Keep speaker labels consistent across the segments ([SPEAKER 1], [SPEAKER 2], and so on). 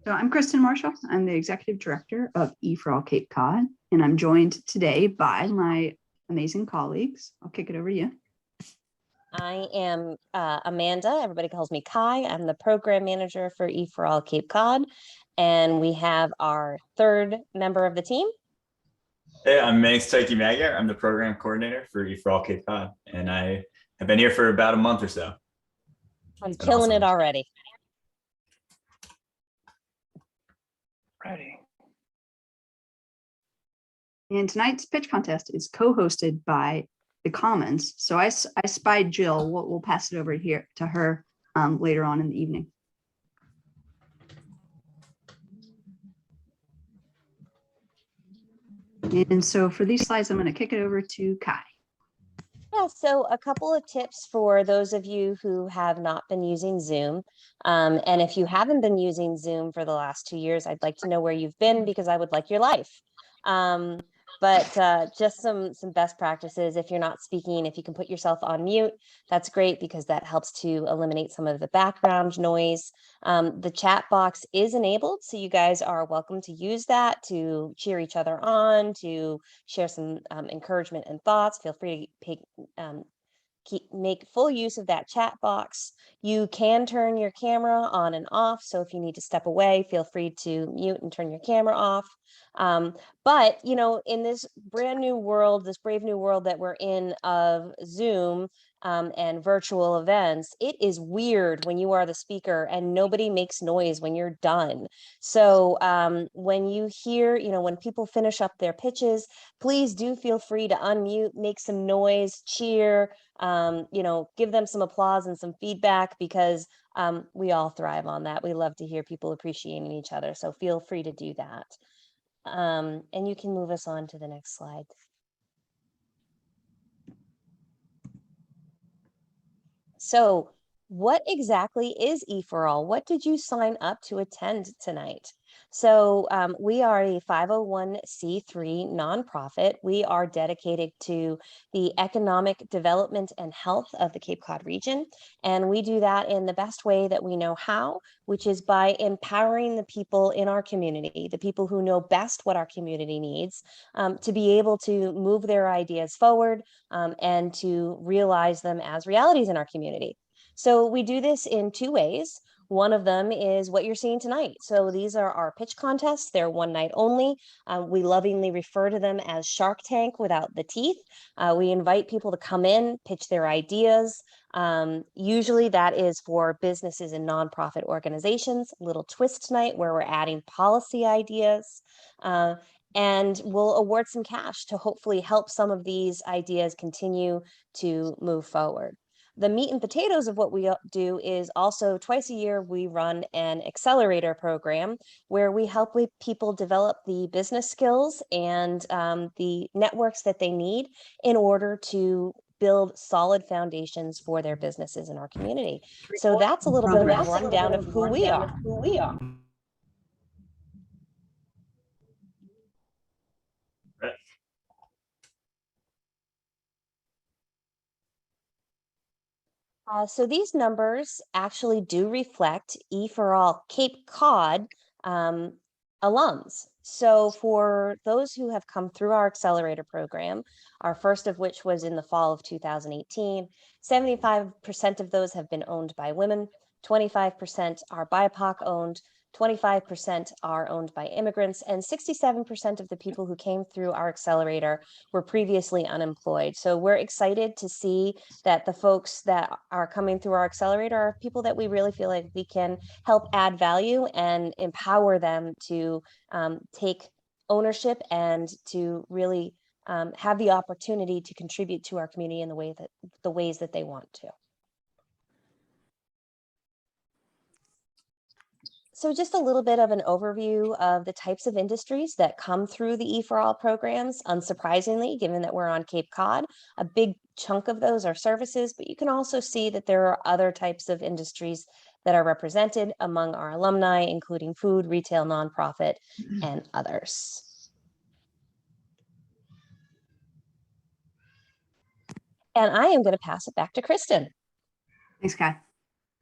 [SPEAKER 1] So I'm Kristen Marshall. I'm the Executive Director of EforAll Cape Cod, and I'm joined today by my amazing colleagues. I'll kick it over to you.
[SPEAKER 2] I am Amanda. Everybody calls me Kai. I'm the Program Manager for EforAll Cape Cod, and we have our third member of the team.
[SPEAKER 3] Hey, I'm Taiki Magyar. I'm the Program Coordinator for EforAll Cape Cod, and I have been here for about a month or so.
[SPEAKER 2] I'm killing it already.
[SPEAKER 1] Ready. And tonight's pitch contest is co-hosted by the Commons. So I spied Jill. We'll pass it over here to her later on in the evening. And so for these slides, I'm going to kick it over to Kai.
[SPEAKER 2] Yeah, so a couple of tips for those of you who have not been using Zoom. And if you haven't been using Zoom for the last 2 years, I'd like to know where you've been because I would like your life. But just some best practices. If you're not speaking, if you can put yourself on mute, that's great because that helps to eliminate some of the background noise. The chat box is enabled, so you guys are welcome to use that to cheer each other on, to share some encouragement and thoughts. Feel free to make full use of that chat box. You can turn your camera on and off. So if you need to step away, feel free to mute and turn your camera off. But, you know, in this brand new world, this brave new world that we're in of Zoom and virtual events, it is weird when you are the speaker and nobody makes noise when you're done. So when you hear, you know, when people finish up their pitches, please do feel free to unmute, make some noise, cheer, you know, give them some applause and some feedback because we all thrive on that. We love to hear people appreciating each other. So feel free to do that. And you can move us on to the next slide. So what exactly is EforAll? What did you sign up to attend tonight? So we are a 501c3 nonprofit. We are dedicated to the economic development and health of the Cape Cod region. And we do that in the best way that we know how, which is by empowering the people in our community, the people who know best what our community needs, to be able to move their ideas forward and to realize them as realities in our community. So we do this in two ways. One of them is what you're seeing tonight. So these are our pitch contests. They're one night only. We lovingly refer to them as Shark Tank without the teeth. We invite people to come in, pitch their ideas. Usually that is for businesses and nonprofit organizations. A little twist tonight where we're adding policy ideas. And we'll award some cash to hopefully help some of these ideas continue to move forward. The meat and potatoes of what we do is also twice a year, we run an accelerator program where we help with people develop the business skills and the networks that they need in order to build solid foundations for their businesses in our community. So that's a little bit of a rundown of who we are. So these numbers actually do reflect EforAll Cape Cod alums. So for those who have come through our accelerator program, our first of which was in the fall of 2018, 75% of those have been owned by women, 25% are BIPOC owned, 25% are owned by immigrants, and 67% of the people who came through our accelerator were previously unemployed. So we're excited to see that the folks that are coming through our accelerator are people that we really feel like we can help add value and empower them to take ownership and to really have the opportunity to contribute to our community in the ways that they want to. So just a little bit of an overview of the types of industries that come through the EforAll programs. Unsurprisingly, given that we're on Cape Cod, a big chunk of those are services, but you can also see that there are other types of industries that are represented among our alumni, including food, retail, nonprofit, and others. And I am going to pass it back to Kristen.
[SPEAKER 1] Thanks, Kai.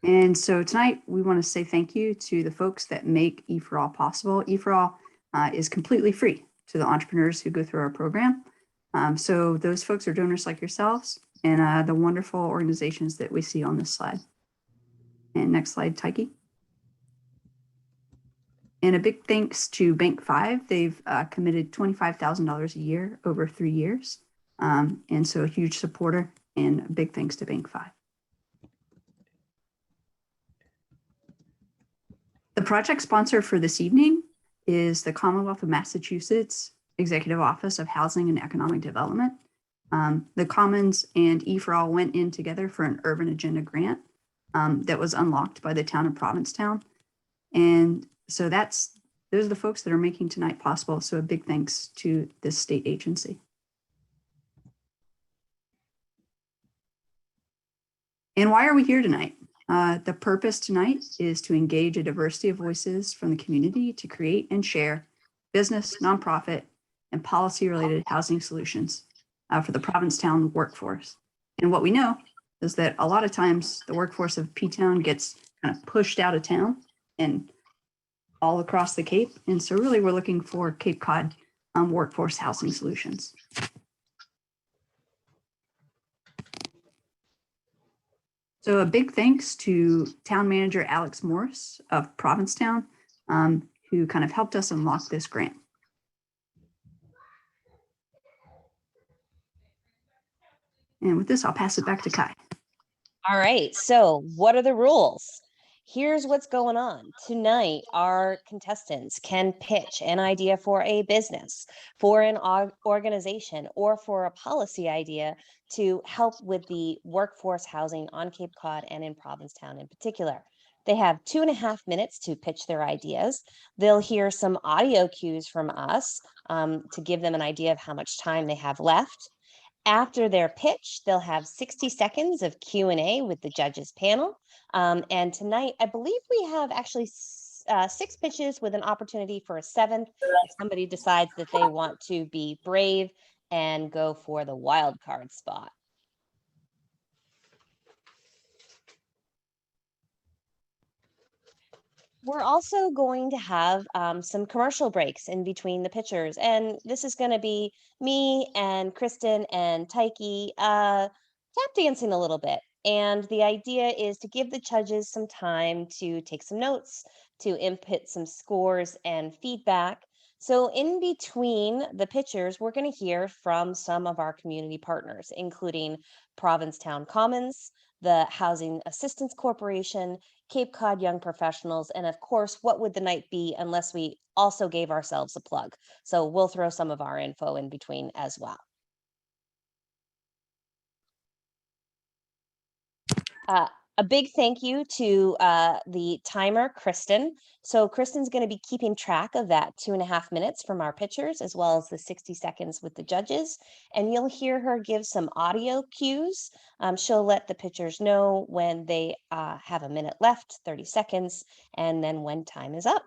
[SPEAKER 1] And so tonight we want to say thank you to the folks that make EforAll possible. EforAll is completely free to the entrepreneurs who go through our program. So those folks are donors like yourselves and the wonderful organizations that we see on this slide. And next slide, Tyke. And a big thanks to Bank 5. They've committed $25,000 a year over 3 years. And so a huge supporter, and a big thanks to Bank 5. The project sponsor for this evening is the Commonwealth of Massachusetts Executive Office of Housing and Economic Development. The Commons and EforAll went in together for an urban agenda grant that was unlocked by the town of Provincetown. And so those are the folks that are making tonight possible. So a big thanks to this state agency. And why are we here tonight? The purpose tonight is to engage a diversity of voices from the community to create and share business, nonprofit, and policy-related housing solutions for the Provincetown workforce. And what we know is that a lot of times the workforce of P-Town gets kind of pushed out of town and all across the Cape. And so really we're looking for Cape Cod workforce housing solutions. So a big thanks to Town Manager Alex Morris of Provincetown, who kind of helped us unlock this grant. And with this, I'll pass it back to Kai.
[SPEAKER 2] All right, so what are the rules? Here's what's going on. Tonight, our contestants can pitch an idea for a business, for an organization, or for a policy idea to help with the workforce housing on Cape Cod and in Provincetown in particular. They have 2.5 minutes to pitch their ideas. They'll hear some audio cues from us to give them an idea of how much time they have left. After their pitch, they'll have 60 seconds of Q&A with the judges panel. And tonight, I believe we have actually 6 pitches with an opportunity for a 7th if somebody decides that they want to be brave and go for the wild card spot. We're also going to have some commercial breaks in between the pitchers. And this is going to be me and Kristen and Tyke tap dancing a little bit. And the idea is to give the judges some time to take some notes, to input some scores and feedback. So in between the pitchers, we're going to hear from some of our community partners, including Provincetown Commons, the Housing Assistance Corporation, Cape Cod Young Professionals, and of course, what would the night be unless we also gave ourselves a plug? So we'll throw some of our info in between as well. A big thank you to the timer, Kristen. So Kristen's going to be keeping track of that 2.5 minutes from our pitchers, as well as the 60 seconds with the judges. And you'll hear her give some audio cues. She'll let the pitchers know when they have a minute left, 30 seconds, and then when time is up.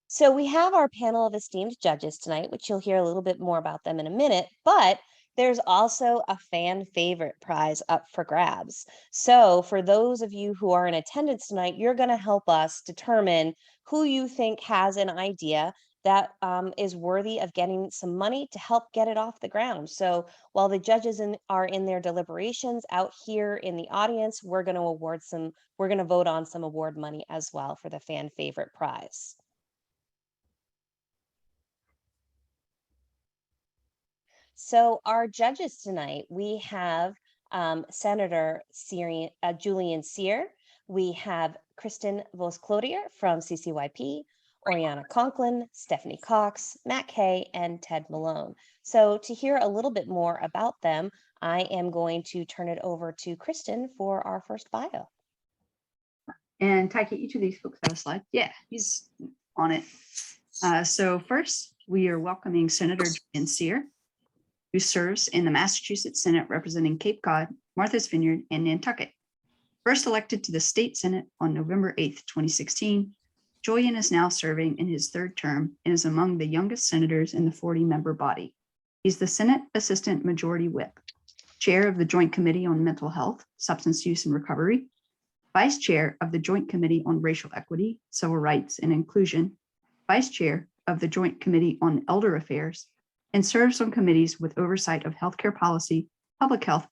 [SPEAKER 2] So we have our panel of esteemed judges tonight, which you'll hear a little bit more about them in a minute, but there's also a fan favorite prize up for grabs. So for those of you who are in attendance tonight, you're going to help us determine who you think has an idea that is worthy of getting some money to help get it off the ground. So while the judges are in their deliberations out here in the audience, we're going to vote on some award money as well for the fan favorite prize. So our judges tonight, we have Senator Julian Cyr, we have Kristen Clothier from CCYP, Orianna Kellner, Stephanie Cox, Matt Kay, and Ted Malone. So to hear a little bit more about them, I am going to turn it over to Kristen for our first bio.
[SPEAKER 1] And Tyke, each of these folks have a slide. Yeah, he's on it. So first, we are welcoming Senator Julian Cyr, who serves in the Massachusetts Senate representing Cape Cod, Martha's Vineyard, and Nantucket. First elected to the state Senate on November 8th, 2016, Julian is now serving in his 3rd term and is among the youngest senators in the 40-member body. He's the Senate Assistant Majority Whip. Chair of the Joint Committee on Mental Health, Substance Use and Recovery, Vice Chair of the Joint Committee on Racial Equity, Civil Rights and Inclusion, Vice Chair of the Joint Committee on Elder Affairs, and serves on committees with oversight of healthcare policy, public health,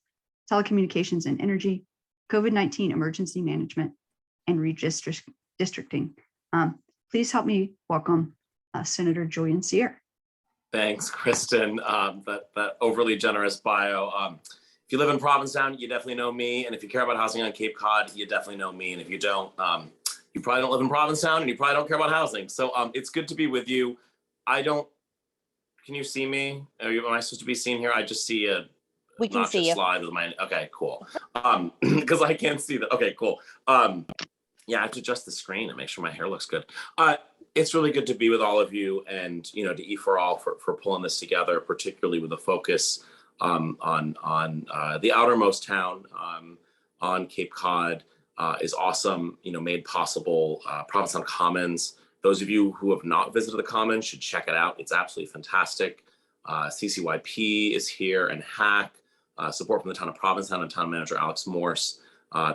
[SPEAKER 1] telecommunications and energy, COVID-19 emergency management, and redistricting. Please help me welcome Senator Julian Cyr.
[SPEAKER 4] Thanks, Kristen. That overly generous bio. If you live in Provincetown, you definitely know me. And if you care about housing on Cape Cod, you definitely know me. And if you don't, you probably don't live in Provincetown and you probably don't care about housing. So it's good to be with you. Can you see me? Am I supposed to be seen here? I just see a
[SPEAKER 2] We can see you.
[SPEAKER 4] slide with my, okay, cool. Because I can't see that. Okay, cool. Yeah, I have to adjust the screen and make sure my hair looks good. It's really good to be with all of you, and to EforAll for pulling this together, particularly with a focus on the outermost town on Cape Cod is awesome. Made possible. Provincetown Commons. Those of you who have not visited the Commons should check it out. It's absolutely fantastic. CCYP is here, and HACK. Support from the town of Provincetown and town manager Alex Morse.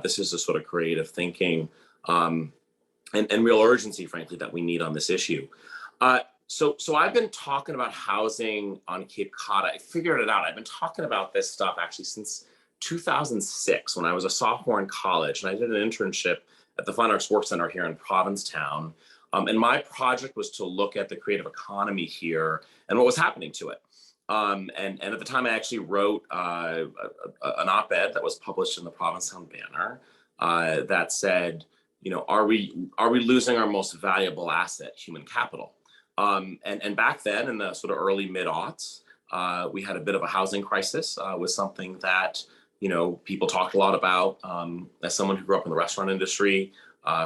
[SPEAKER 4] This is the sort of creative thinking and real urgency, frankly, that we need on this issue. So I've been talking about housing on Cape Cod. I figured it out. I've been talking about this stuff actually since 2006 when I was a sophomore in college, and I did an internship at the Fine Arts Work Center here in Provincetown. And my project was to look at the creative economy here and what was happening to it. And at the time I actually wrote an op-ed that was published in the Provincetown Banner that said, are we losing our most valuable asset, human capital? And back then in the sort of early mid-aughts, we had a bit of a housing crisis, was something that, people talked a lot about. As someone who grew up in the restaurant industry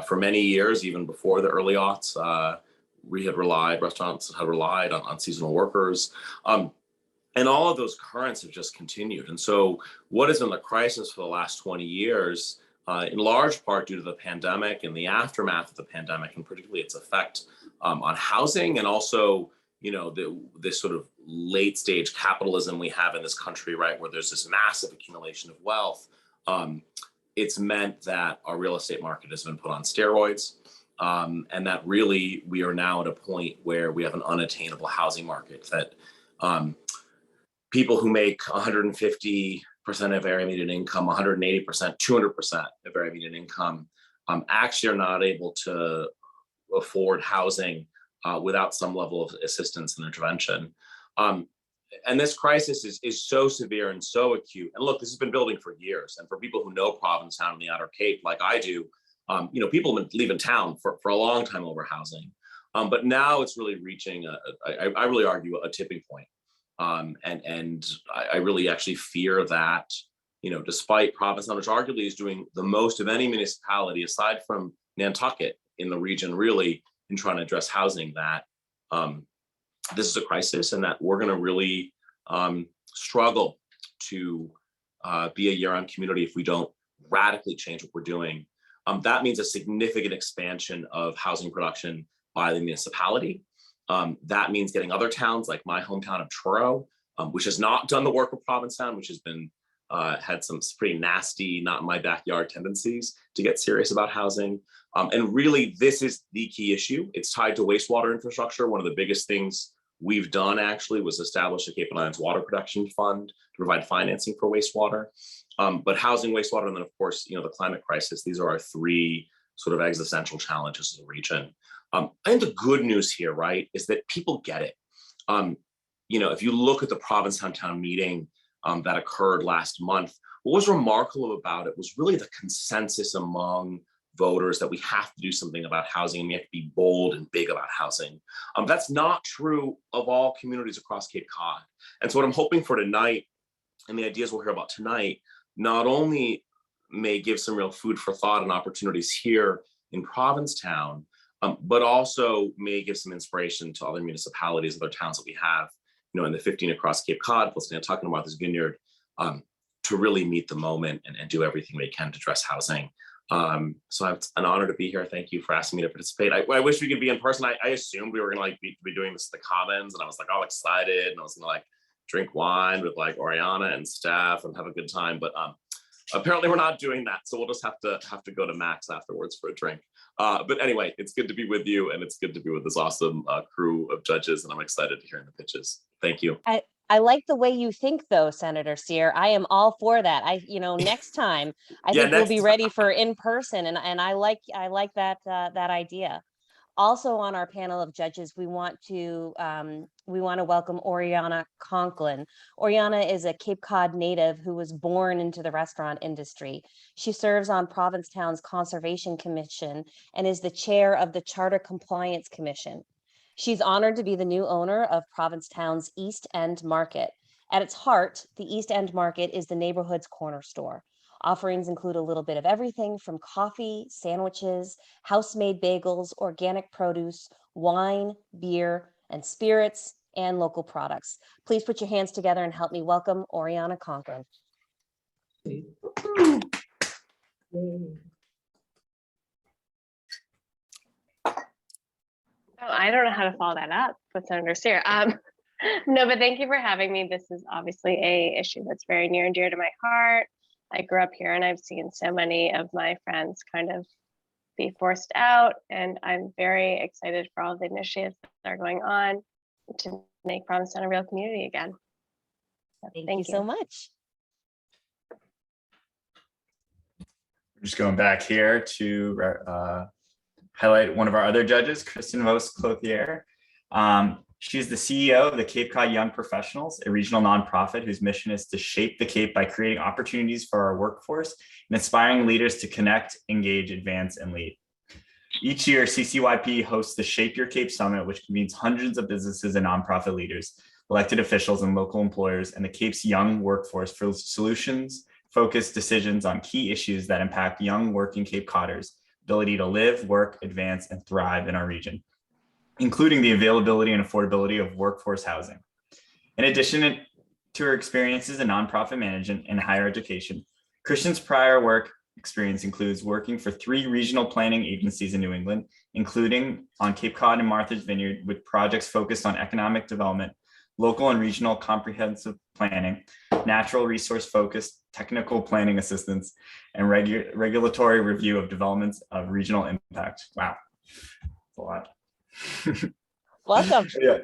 [SPEAKER 4] for many years, even before the early aughts, restaurants had relied on seasonal workers. And all of those currents have just continued. And so what has been the crisis for the last 20 years, in large part due to the pandemic and the aftermath of the pandemic, and particularly its effect on housing, and also, this sort of late stage capitalism we have in this country, right, where there's this massive accumulation of wealth. It's meant that our real estate market has been put on steroids, and that really we are now at a point where we have an unattainable housing market that people who make 150% of area median income, 180%, 200% of area median income, actually are not able to afford housing without some level of assistance and intervention. And this crisis is so severe and so acute. And look, this has been building for years. And for people who know Provincetown and the Outer Cape, like I do, people have been leaving town for a long time over housing. But now it's really reaching, I really argue, a tipping point. And I really actually fear that, despite Provincetown, which arguably is doing the most of any municipality aside from Nantucket in the region, really in trying to address housing, that this is a crisis and that we're going to really struggle to be a year-round community if we don't radically change what we're doing. That means a significant expansion of housing production by the municipality. That means getting other towns like my hometown of Truro, which has not done the work of Provincetown, which has been had some pretty nasty, not in my backyard tendencies to get serious about housing. And really, this is the key issue. It's tied to wastewater infrastructure. One of the biggest things we've done actually was establish a Cape and Islands Water Protection Fund to provide financing for wastewater. But housing, wastewater, and then of course, the climate crisis. These are our three sort of existential challenges of the region. I think the good news here, right, is that people get it. If you look at the Provincetown town meeting that occurred last month, what was remarkable about it was really the consensus among voters that we have to do something about housing and we have to be bold and big about housing. That's not true of all communities across Cape Cod. And so what I'm hoping for tonight, and the ideas we'll hear about tonight, not only may give some real food for thought and opportunities here in Provincetown, but also may give some inspiration to other municipalities, other towns that we have, in the 15 across Cape Cod, plus Nantucket and Martha's Vineyard, to really meet the moment and do everything we can to address housing. So it's an honor to be here. Thank you for asking me to participate. I wish we could be in person. I assumed we were going to be doing this at the Commons, and I was all excited, and I was going to drink wine with like Orianna and staff and have a good time. But apparently we're not doing that. So we'll just have to go to Max afterwards for a drink. But anyway, it's good to be with you, and it's good to be with this awesome crew of judges, and I'm excited to hear the pitches. Thank you.
[SPEAKER 2] I like the way you think, though, Senator Cyr. I am all for that. Next time I think we'll be ready for in person, and I like that that idea. Also on our panel of judges, we want to welcome Orianna Conklin. Orianna is a Cape Cod native who was born into the restaurant industry. She serves on Provincetown's Conservation Commission and is the chair of the Charter Compliance Commission. She's honored to be the new owner of Provincetown's East End Market. At its heart, the East End Market is the neighborhood's corner store. Offerings include a little bit of everything from coffee, sandwiches, house-made bagels, organic produce, wine, beer, and spirits, and local products. Please put your hands together and help me welcome Orianna Conklin.
[SPEAKER 5] Oh, I don't know how to follow that up with Senator Cyr. No, but thank you for having me. This is obviously a issue that's very near and dear to my heart. I grew up here and I've seen so many of my friends kind of be forced out, and I'm very excited for all the initiatives that are going on to make Provincetown a real community again. So
[SPEAKER 2] Thank you so much.
[SPEAKER 3] We're just going back here to highlight one of our other judges, Kristen Clothier. She's the CEO of the Cape Cod Young Professionals, a regional nonprofit whose mission is to shape the Cape by creating opportunities for our workforce and inspiring leaders to connect, engage, advance, and lead. Each year, CCYP hosts the Shape Your Cape Summit, which convenes hundreds of businesses and nonprofit leaders, elected officials, and local employers, and the Cape's young workforce for solutions-focused decisions on key issues that impact young working Cape Codders' ability to live, work, advance, and thrive in our region, including the availability and affordability of workforce housing. In addition to her experiences in nonprofit management and higher education, Kristen's prior work experience includes working for 3 regional planning agencies in New England, including on Cape Cod and Martha's Vineyard, with projects focused on economic development, local and regional comprehensive planning, natural resource focused technical planning assistance, and regulatory review of developments of regional impact. Wow, that's a lot.
[SPEAKER 2] Welcome.
[SPEAKER 3] Yeah.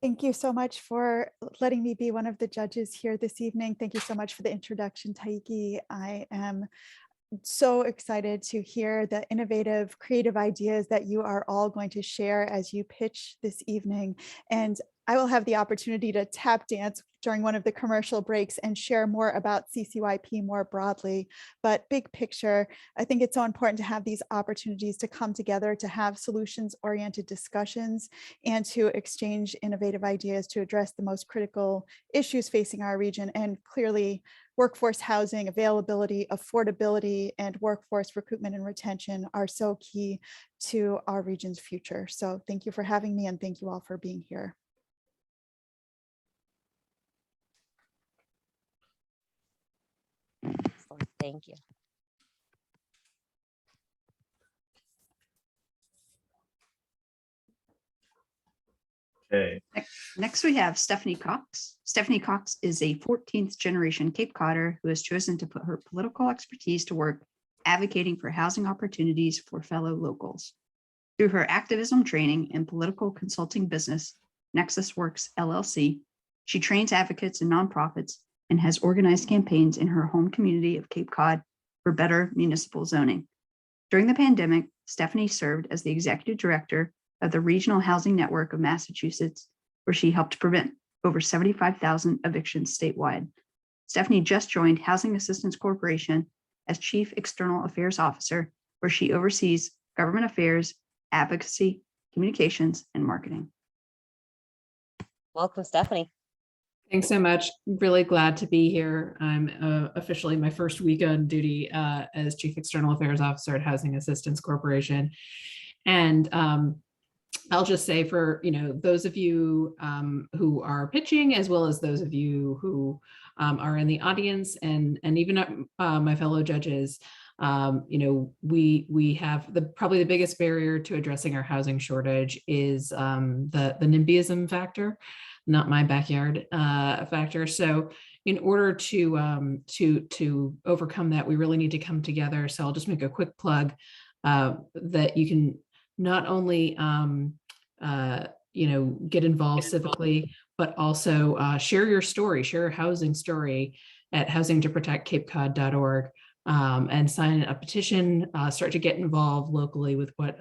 [SPEAKER 6] Thank you so much for letting me be one of the judges here this evening. Thank you so much for the introduction, Taiki. I am so excited to hear the innovative, creative ideas that you are all going to share as you pitch this evening. And I will have the opportunity to tap dance during one of the commercial breaks and share more about CCYP more broadly. But big picture, I think it's so important to have these opportunities to come together, to have solutions-oriented discussions, and to exchange innovative ideas to address the most critical issues facing our region. And clearly, workforce housing, availability, affordability, and workforce recruitment and retention are so key to our region's future. So thank you for having me, and thank you all for being here.
[SPEAKER 2] Thank you.
[SPEAKER 3] Okay.
[SPEAKER 1] Next, we have Stephanie Cox. Stephanie Cox is a 14th generation Cape Codder who has chosen to put her political expertise to work advocating for housing opportunities for fellow locals. Through her activism training and political consulting business, Nexus Works LLC, she trains advocates and nonprofits and has organized campaigns in her home community of Cape Cod for better municipal zoning. During the pandemic, Stephanie served as the executive director of the Regional Housing Network of Massachusetts, where she helped prevent over 75,000 evictions statewide. Stephanie just joined Housing Assistance Corporation as Chief External Affairs Officer, where she oversees government affairs, advocacy, communications, and marketing.
[SPEAKER 2] Welcome, Stephanie.
[SPEAKER 7] Thanks so much. Really glad to be here. I'm officially my first week on duty as Chief External Affairs Officer at Housing Assistance Corporation. And I'll just say for those of you who are pitching, as well as those of you who are in the audience, and even my fellow judges, We have probably the biggest barrier to addressing our housing shortage is the NIMBYism factor, not my backyard factor. So in order to overcome that, we really need to come together. So I'll just make a quick plug that you can not only get involved civically, but also share your story, share your housing story at housingtoprotectcapecod.org. And sign a petition, start to get involved locally with what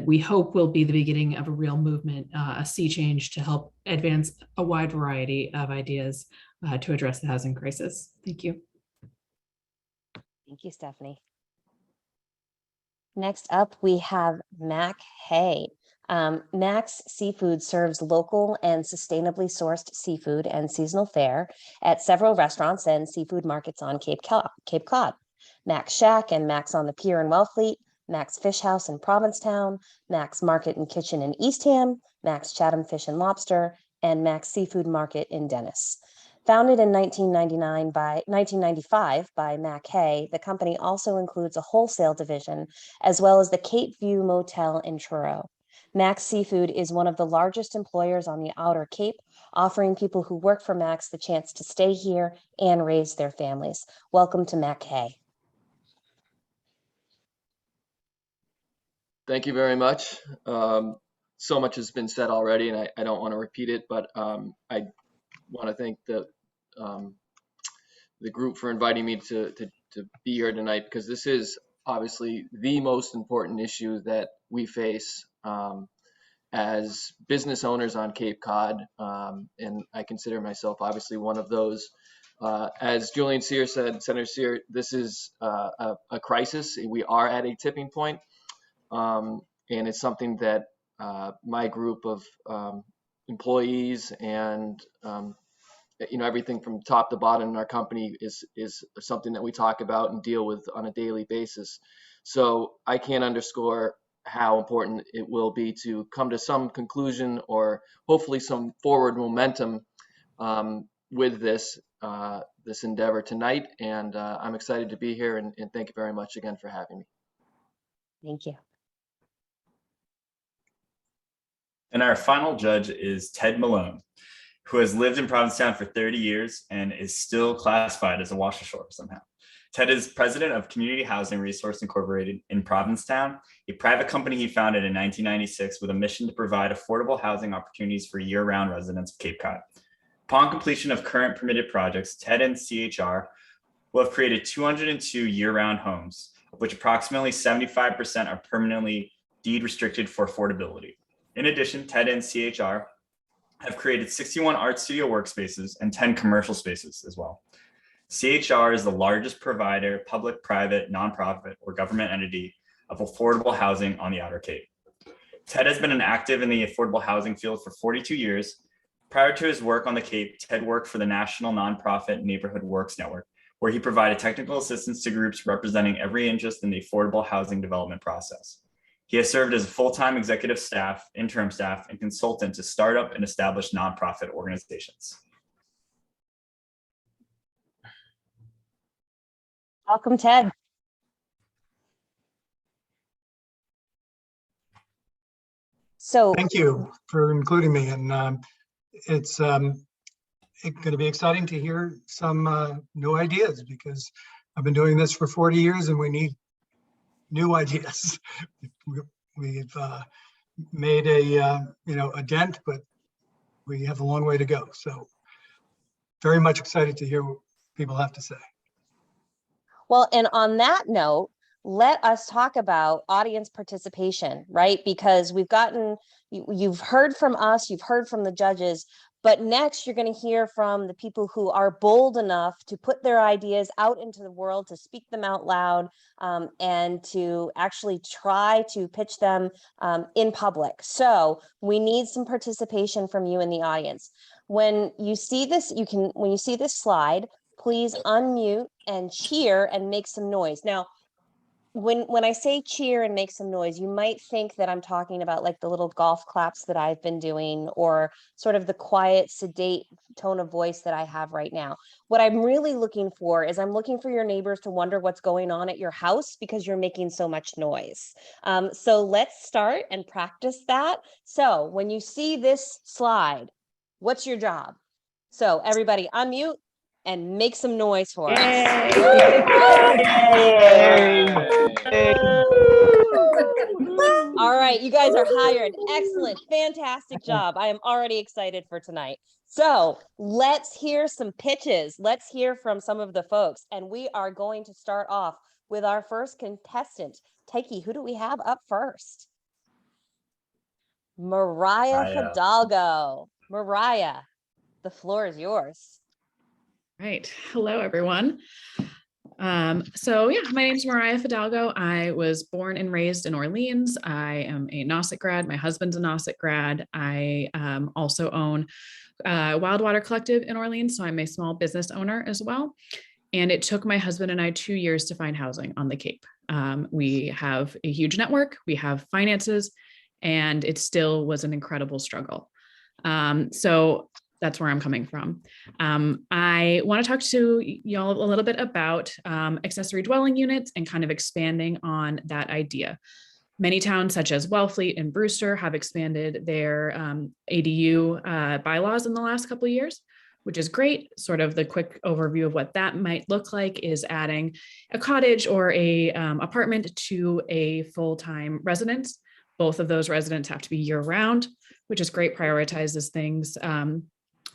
[SPEAKER 7] we hope will be the beginning of a real movement, a sea change to help advance a wide variety of ideas to address the housing crisis. Thank you.
[SPEAKER 2] Thank you, Stephanie. Next up, we have Mac Hay. Mac's Seafood serves local and sustainably sourced seafood and seasonal fare at several restaurants and seafood markets on Cape Cod. Mac's Shack and Mac's on the Pier in Wellfleet, Mac's Fish House in Provincetown, Mac's Market and Kitchen in Eastham, Mac's Chatham Fish and Lobster, and Mac's Seafood Market in Dennis. Founded in 1995 by Mac Hay, the company also includes a wholesale division as well as the Cape View Motel in Truro. Mac's Seafood is one of the largest employers on the Outer Cape, offering people who work for Mac's the chance to stay here and raise their families. Welcome to Mac Hay.
[SPEAKER 8] Thank you very much. So much has been said already, and I don't want to repeat it, but I want to thank the group for inviting me to be here tonight, because this is obviously the most important issue that we face as business owners on Cape Cod, and I consider myself obviously one of those. As Julian Cyr said, Senator Cyr, this is a crisis. We are at a tipping point, and it's something that my group of employees and everything from top to bottom in our company is something that we talk about and deal with on a daily basis. So I can't underscore how important it will be to come to some conclusion or hopefully some forward momentum with this endeavor tonight. And I'm excited to be here, and thank you very much again for having me.
[SPEAKER 2] Thank you.
[SPEAKER 3] And our final judge is Ted Malone, who has lived in Provincetown for 30 years and is still classified as a wash ashore somehow. Ted is president of Community Housing Resource Incorporated in Provincetown, a private company he founded in 1996 with a mission to provide affordable housing opportunities for year-round residents of Cape Cod. Upon completion of current permitted projects, Ted and CHR will have created 202 year-round homes, of which approximately 75% are permanently deed restricted for affordability. In addition, Ted and CHR have created 61 art studio workspaces and 10 commercial spaces as well. CHR is the largest provider, public, private, nonprofit, or government entity of affordable housing on the Outer Cape. Ted has been active in the affordable housing field for 42 years. Prior to his work on the Cape, Ted worked for the national nonprofit Neighborhood Works Network, where he provided technical assistance to groups representing every interest in the affordable housing development process. He has served as a full-time executive staff, interim staff, and consultant to startup and established nonprofit organizations.
[SPEAKER 2] Welcome, Ted. So
[SPEAKER 9] thank you for including me, and it's going to be exciting to hear some new ideas, because I've been doing this for 40 years and we need new ideas. We've made a dent, but we have a long way to go. So very much excited to hear what people have to say.
[SPEAKER 2] well, and on that note, let us talk about audience participation, right? Because you've heard from us, you've heard from the judges, but next you're going to hear from the people who are bold enough to put their ideas out into the world, to speak them out loud, and to actually try to pitch them in public. So we need some participation from you in the audience. When you see this, when you see this slide, please unmute and cheer and make some noise. Now, when I say cheer and make some noise, you might think that I'm talking about like the little golf claps that I've been doing, or sort of the quiet, sedate tone of voice that I have right now. What I'm really looking for is I'm looking for your neighbors to wonder what's going on at your house because you're making so much noise. So let's start and practice that. So when you see this slide, what's your job? So everybody unmute and make some noise for us. All right, you guys are hired. Excellent, fantastic job. I am already excited for tonight. So let's hear some pitches. Let's hear from some of the folks. And we are going to start off with our first contestant. Taiki, who do we have up first? Mariah Fadalgo. Mariah, the floor is yours.
[SPEAKER 7] Right. Hello, everyone. So yeah, my name is Mariah Fadalgo. I was born and raised in Orleans. I am a NOSIC grad. My husband's a NOSIC grad. I also own Wildwater Collective in Orleans, so I'm a small business owner as well. And it took my husband and I 2 years to find housing on the Cape. We have a huge network, we have finances, and it still was an incredible struggle. So that's where I'm coming from. I want to talk to y'all a little bit about accessory dwelling units and kind of expanding on that idea. Many towns such as Wellfleet and Brewster have expanded their ADU bylaws in the last couple of years, which is great. Sort of the quick overview of what that might look like is adding a cottage or a apartment to a full-time residence. Both of those residents have to be year-round, which is great, prioritizes things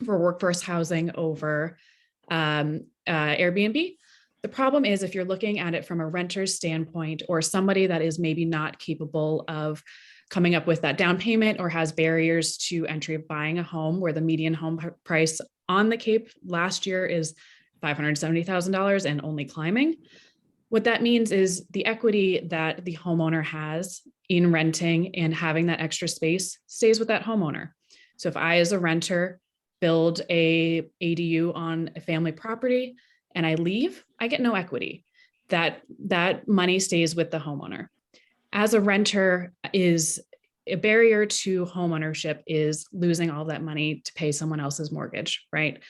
[SPEAKER 7] for workforce housing over Airbnb. The problem is if you're looking at it from a renter's standpoint, or somebody that is maybe not capable of coming up with that down payment or has barriers to entry of buying a home, where the median home price on the Cape last year is $570,000 and only climbing. What that means is the equity that the homeowner has in renting and having that extra space stays with that homeowner. So if I, as a renter, build a ADU on a family property and I leave, I get no equity. That money stays with the homeowner. As a renter, is a barrier to homeownership is losing all that money to pay someone else's mortgage, right?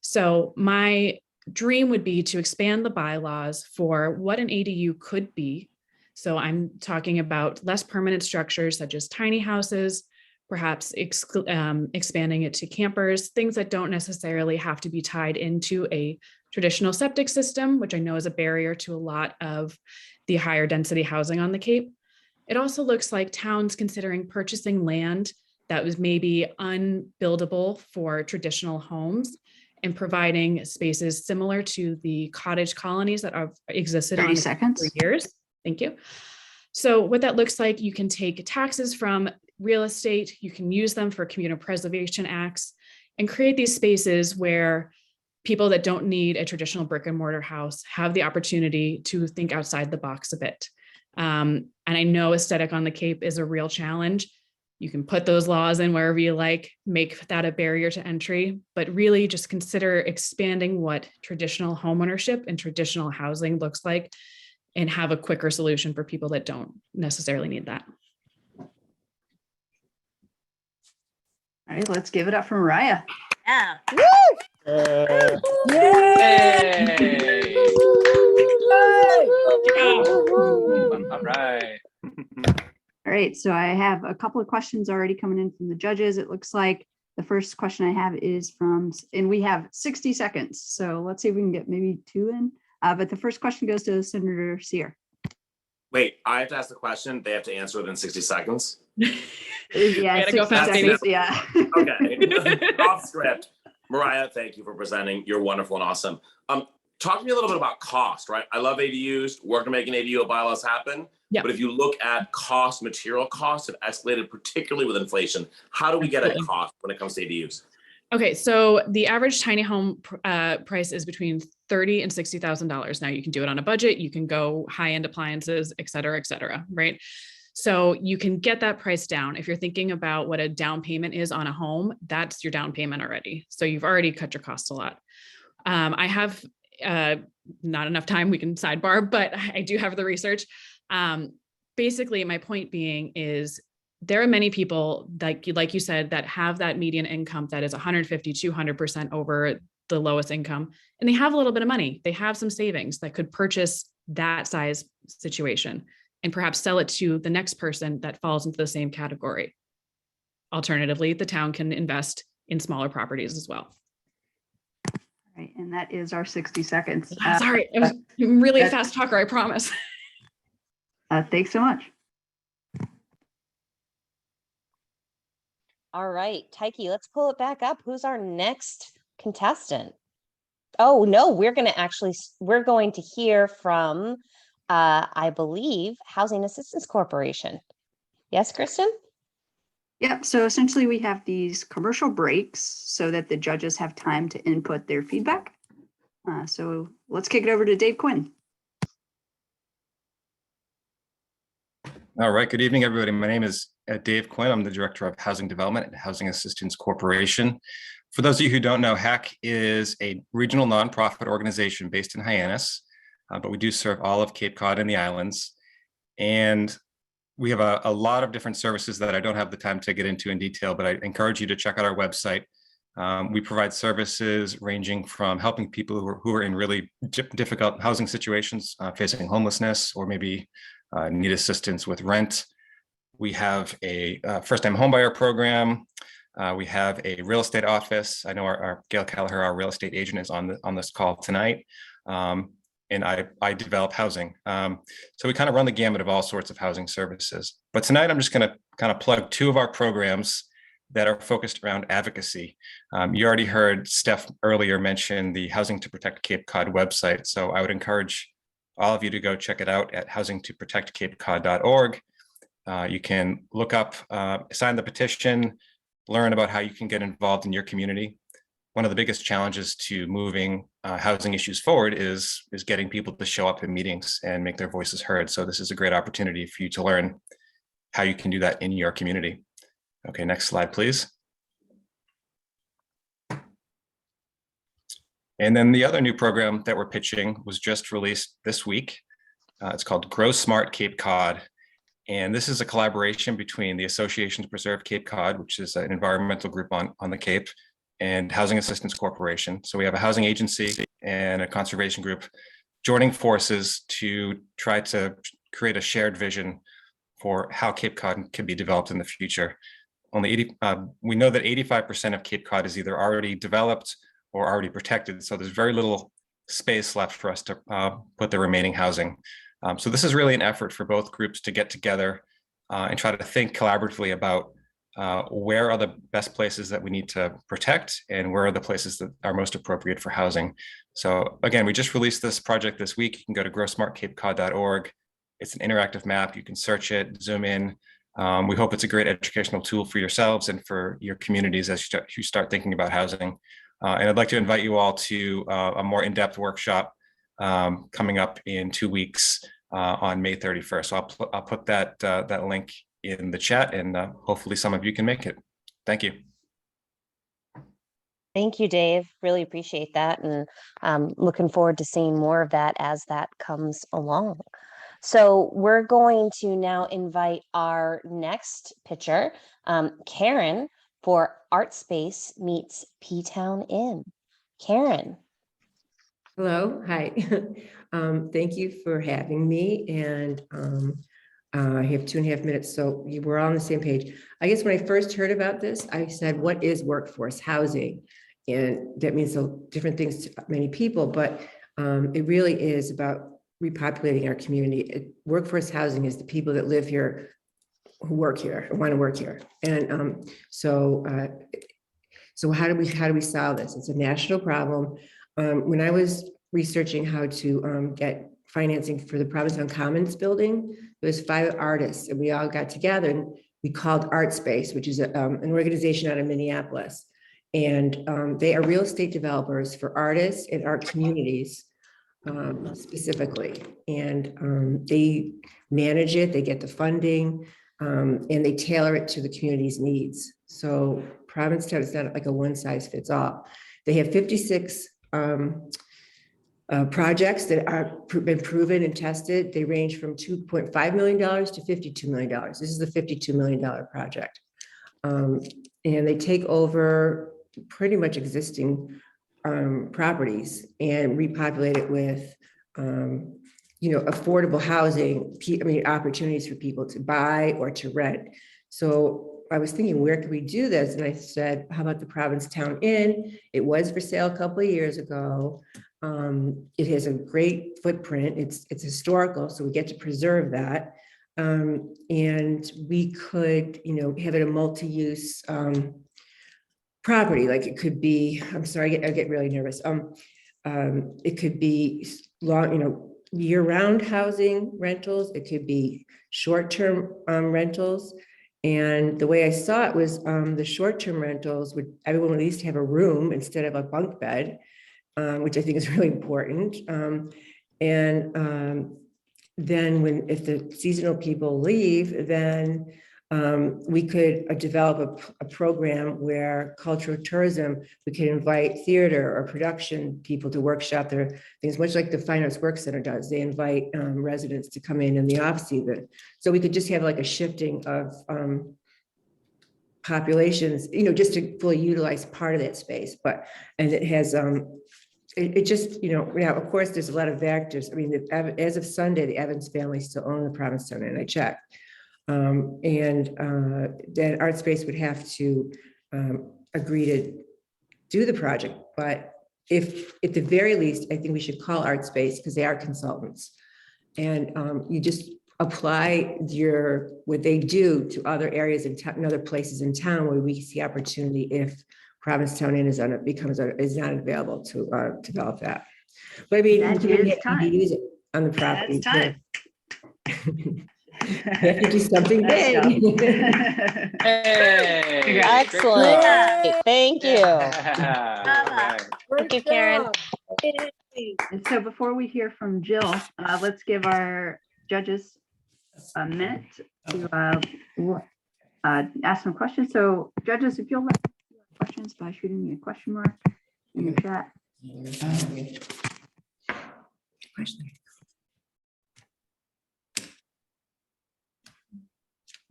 [SPEAKER 7] So my dream would be to expand the bylaws for what an ADU could be. So I'm talking about less permanent structures such as tiny houses, perhaps expanding it to campers, things that don't necessarily have to be tied into a traditional septic system, which I know is a barrier to a lot of the higher density housing on the Cape. It also looks like towns considering purchasing land that was maybe unbuildable for traditional homes and providing spaces similar to the cottage colonies that have existed
[SPEAKER 1] 30
[SPEAKER 7] on
[SPEAKER 1] seconds.
[SPEAKER 7] for years. Thank you. So what that looks like, you can take taxes from real estate, you can use them for community preservation acts, and create these spaces where people that don't need a traditional brick and mortar house have the opportunity to think outside the box a bit. And I know aesthetic on the Cape is a real challenge. You can put those laws in wherever you like, make that a barrier to entry, but really just consider expanding what traditional homeownership and traditional housing looks like and have a quicker solution for people that don't necessarily need that.
[SPEAKER 1] All right, let's give it up for Mariah.
[SPEAKER 2] Yeah.
[SPEAKER 3] All right.
[SPEAKER 1] All right, so I have a couple of questions already coming in from the judges. It looks like the first question I have is from, and we have 60 seconds. So let's see if we can get maybe two in. But the first question goes to Senator Cyr.
[SPEAKER 4] Wait, I have to ask the question. They have to answer within 60 seconds.
[SPEAKER 1] Yeah, 60 seconds. Yeah.
[SPEAKER 4] Okay. Off script. Mariah, thank you for presenting. You're wonderful and awesome. Talk to me a little bit about cost, right? I love ADUs, work to make an ADU bylaws happen.
[SPEAKER 7] Yeah.
[SPEAKER 4] But if you look at cost, material costs have escalated, particularly with inflation. How do we get at cost when it comes to ADUs?
[SPEAKER 7] Okay, so the average tiny home price is between $30,000 and $60,000. Now you can do it on a budget, you can go high-end appliances, et cetera, right? So you can get that price down. If you're thinking about what a down payment is on a home, that's your down payment already. So you've already cut your costs a lot. I have not enough time, we can sidebar, but I do have the research. Basically, my point being is there are many people like you said, that have that median income that is 150, 200% over the lowest income, and they have a little bit of money. They have some savings that could purchase that size situation and perhaps sell it to the next person that falls into the same category. Alternatively, the town can invest in smaller properties as well.
[SPEAKER 1] Right, and that is our 60 seconds.
[SPEAKER 7] Sorry, I was really a fast talker, I promise.
[SPEAKER 1] Thanks so much.
[SPEAKER 2] All right, Taiki, let's pull it back up. Who's our next contestant? Oh, no, we're going to hear from, I believe, Housing Assistance Corporation. Yes, Kristen?
[SPEAKER 1] Yep. So essentially we have these commercial breaks so that the judges have time to input their feedback. So let's kick it over to Dave Quinn.
[SPEAKER 10] All right. Good evening, everybody. My name is Dave Quinn. I'm the Director of Housing Development at Housing Assistance Corporation. For those of you who don't know, HAC is a regional nonprofit organization based in Hyannis, but we do serve all of Cape Cod and the islands. And we have a lot of different services that I don't have the time to get into in detail, but I encourage you to check out our website. We provide services ranging from helping people who are in really difficult housing situations, facing homelessness, or maybe need assistance with rent. We have a first-time homebuyer program. We have a real estate office. I know our Gail Kelleher, our real estate agent, is on this call tonight. And I develop housing. So we kind of run the gamut of all sorts of housing services. But tonight I'm just going to kind of plug two of our programs that are focused around advocacy. You already heard Steph earlier mention the Housing to Protect Cape Cod website. So I would encourage all of you to go check it out at housingtoprotectcapecod.org. You can look up, sign the petition, learn about how you can get involved in your community. One of the biggest challenges to moving housing issues forward is getting people to show up in meetings and make their voices heard. So this is a great opportunity for you to learn how you can do that in your community. Okay, next slide, please. And then the other new program that we're pitching was just released this week. It's called Grow Smart Cape Cod. And this is a collaboration between the Association to Preserve Cape Cod, which is an environmental group on the Cape, and Housing Assistance Corporation. So we have a housing agency and a conservation group joining forces to try to create a shared vision for how Cape Cod can be developed in the future. We know that 85% of Cape Cod is either already developed or already protected. So there's very little space left for us to put the remaining housing. So this is really an effort for both groups to get together and try to think collaboratively about where are the best places that we need to protect and where are the places that are most appropriate for housing. So again, we just released this project this week. You can go to growsmartcapecod.org. It's an interactive map. You can search it, zoom in. We hope it's a great educational tool for yourselves and for your communities as you start thinking about housing. And I'd like to invite you all to a more in-depth workshop coming up in 2 weeks on May 31st. So I'll put that link in the chat, and hopefully some of you can make it. Thank you.
[SPEAKER 2] Thank you, Dave. Really appreciate that. And looking forward to seeing more of that as that comes along. So we're going to now invite our next pitcher, Karen, for Art Space Meets P-Town Inn. Karen.
[SPEAKER 11] Hello, hi. Thank you for having me. And I have 2.5 minutes, so we're all on the same page. I guess when I first heard about this, I said, what is workforce housing? And that means so different things to many people, but it really is about repopulating our community. Workforce housing is the people that live here, who work here, or want to work here. And so how do we solve this? It's a national problem. When I was researching how to get financing for the Provincetown Commons building, there was 5 artists, and we all got together and we called Art Space, which is an organization out of Minneapolis. And they are real estate developers for artists and art communities specifically. And they manage it, they get the funding, and they tailor it to the community's needs. So Provincetown is not like a one size fits all. They have 56 projects that are been proven and tested. They range from $2.5 million to $52 million. This is the $52 million project. And they take over pretty much existing properties and repopulate it with, affordable housing, opportunities for people to buy or to rent. So I was thinking, where could we do this? And I said, how about the Provincetown Inn? It was for sale a couple of years ago. It has a great footprint. It's historical, so we get to preserve that. And we could, have it a multi-use property. Like it could be, I'm sorry, I get really nervous. It could be long, year-round housing rentals. It could be short-term rentals. And the way I saw it was the short-term rentals everyone would at least have a room instead of a bunk bed, which I think is really important. Then if the seasonal people leave, then we could develop a program where cultural tourism, we could invite theater or production people to workshop their things, much like the Fine Arts Work Center does. They invite residents to come in the off season. So we could just have like a shifting of populations, just to fully utilize part of that space. And it has, it just, of course, there's a lot of factors. I mean, as of Sunday, the Evans family still own the Provincetown, and I checked. That art space would have to agree to do the project. But if at the very least, I think we should call art space because they are consultants. And you just apply what they do to other areas in town and other places in town where we see opportunity if Provincetown Inn is not available to develop that. But I mean, you can use it on the property.
[SPEAKER 1] That's time.
[SPEAKER 11] You have to do something big.
[SPEAKER 3] Hey,
[SPEAKER 2] Excellent. Thank you.
[SPEAKER 5] Thank you, Karen.
[SPEAKER 1] And so before we hear from Jill, let's give our judges a minute to ask some questions. So judges, if you'll let questions by shooting me a question mark in the chat.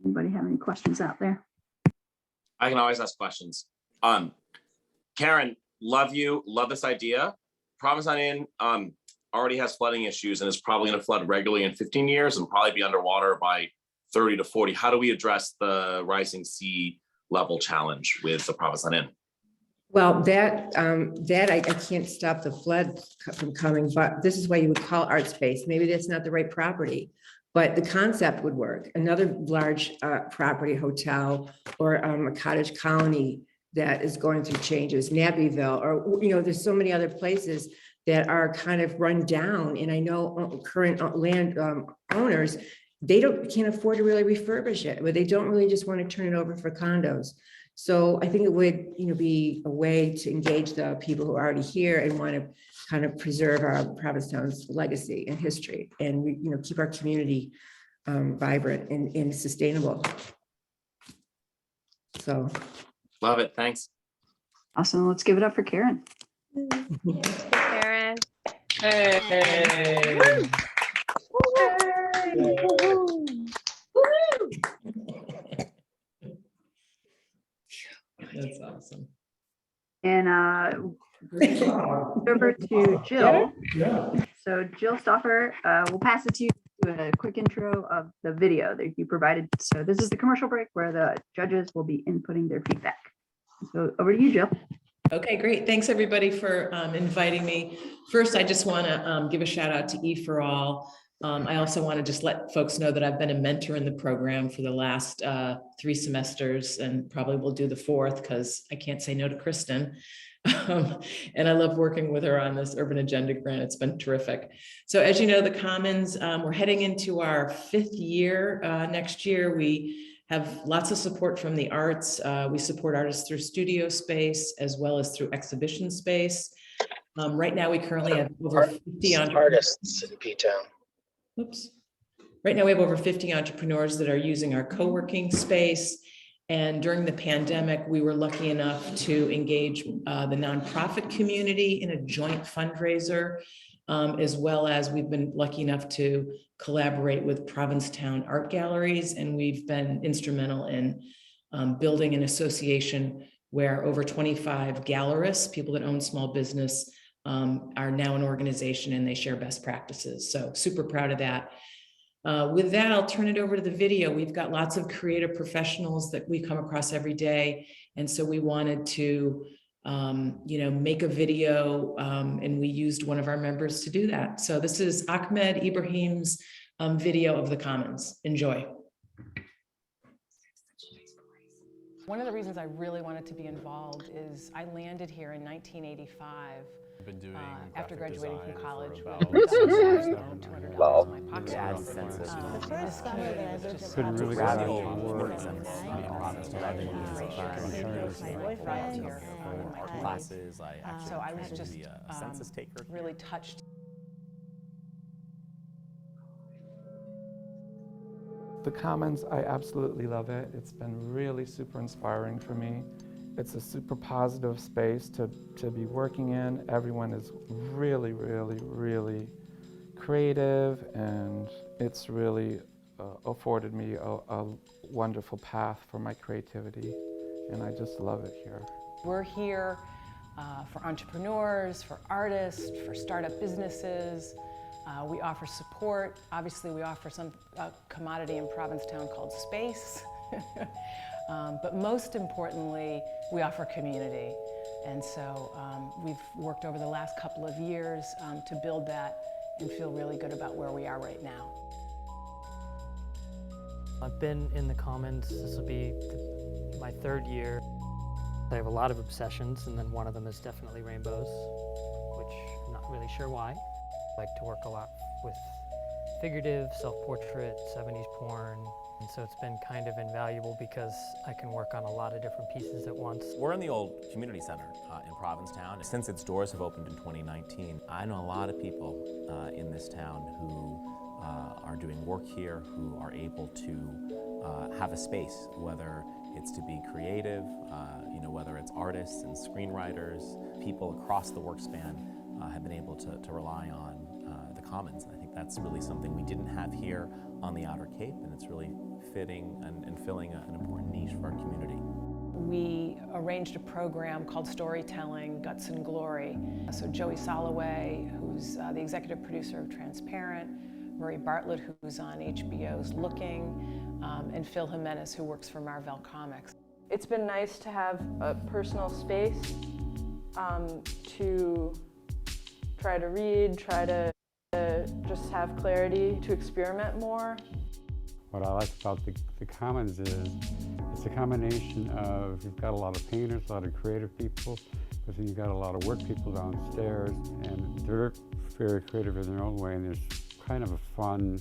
[SPEAKER 1] Anybody have any questions out there?
[SPEAKER 4] I can always ask questions. Karen, love this idea. Provincetown Inn already has flooding issues and is probably going to flood regularly in 15 years and probably be underwater by 30 to 40. How do we address the rising sea level challenge with the Provincetown Inn?
[SPEAKER 11] Well, that I can't stop the flood from coming, but this is why you would call art space. Maybe that's not the right property, but the concept would work. Another large property, hotel, or a cottage colony that is going through changes, Nappyville, or there's so many other places that are kind of run down. And I know current land owners, can't afford to really refurbish it, but they don't really just want to turn it over for condos. So I think it would, be a way to engage the people who are already here and want to kind of preserve our Provincetown's legacy and history, and keep our community vibrant and sustainable. So,
[SPEAKER 4] love it. Thanks.
[SPEAKER 1] Awesome. Let's give it up for Karen.
[SPEAKER 5] Karen.
[SPEAKER 3] Hey.
[SPEAKER 7] That's awesome.
[SPEAKER 1] And over to Jill. So Jill Stoffer, we'll pass it to you to a quick intro of the video that you provided. So this is the commercial break where the judges will be inputting their feedback. So over to you, Jill.
[SPEAKER 12] Okay, great. Thanks everybody for inviting me. First, I just want to give a shout out to EforAll. I also want to just let folks know that I've been a mentor in the program for the last 3 semesters and probably will do the 4th because I can't say no to Kristen. And I love working with her on this Urban Agenda grant. It's been terrific. So as you know, the Commons, we're heading into our 5th year. Next year, we have lots of support from the arts. We support artists through studio space as well as through exhibition space. Right now, we currently have over 50
[SPEAKER 13] artists in P-Town.
[SPEAKER 12] Oops. Right now, we have over 50 entrepreneurs that are using our co-working space. And during the pandemic, we were lucky enough to engage the nonprofit community in a joint fundraiser as well as we've been lucky enough to collaborate with Provincetown art galleries, and we've been instrumental in building an association where over 25 gallerists, people that own small business, are now an organization and they share best practices. So super proud of that. With that, I'll turn it over to the video. We've got lots of creative professionals that we come across every day. And so we wanted to, make a video, and we used one of our members to do that. So this is Ahmed Ibrahim's video of the Commons. Enjoy.
[SPEAKER 14] One of the reasons I really wanted to be involved is I landed here in 1985.
[SPEAKER 15] I've been doing
[SPEAKER 14] after graduating from college with
[SPEAKER 15] $200
[SPEAKER 14] in my pocket.
[SPEAKER 15] adds a sense of
[SPEAKER 14] Couldn't
[SPEAKER 15] really
[SPEAKER 14] go out
[SPEAKER 15] to
[SPEAKER 14] to
[SPEAKER 15] work. Classes, I actually
[SPEAKER 14] so I was just
[SPEAKER 15] be a census taker.
[SPEAKER 14] really touched.
[SPEAKER 16] The Commons, I absolutely love it. It's been really super inspiring for me. It's a super positive space to be working in. Everyone is really, really, really creative, and it's really afforded me a wonderful path for my creativity, and I just love it here.
[SPEAKER 14] We're here for entrepreneurs, for artists, for startup businesses. We offer support. Obviously, we offer some commodity in Provincetown called space. But most importantly, we offer community. And so we've worked over the last couple of years to build that and feel really good about where we are right now.
[SPEAKER 17] I've been in the Commons, this will be my third year. I have a lot of obsessions, and then one of them is definitely rainbows, which I'm not really sure why. I like to work a lot with figurative, self-portrait, 70s porn, and so it's been kind of invaluable because I can work on a lot of different pieces at once.
[SPEAKER 15] We're in the old community center in Provincetown. Since its doors have opened in 2019, I know a lot of people in this town who are doing work here, who are able to have a space, whether it's to be creative, whether it's artists and screenwriters. People across the work span have been able to rely on the Commons. And I think that's really something we didn't have here on the Outer Cape, and it's really fitting and filling an important niche for our community.
[SPEAKER 14] We arranged a program called Storytelling, Guts and Glory. So Joey Soloway, who's the executive producer of Transparent, Murray Bartlett, who's on HBO's Looking, and Phil Jimenez, who works for Marvel Comics.
[SPEAKER 18] It's been nice to have a personal space to try to read, try to just have clarity, to experiment more.
[SPEAKER 19] What I like about the Commons is it's a combination of, you've got a lot of painters, a lot of creative people, but then you've got a lot of work people downstairs, and they're very creative in their own way, and there's kind of a fun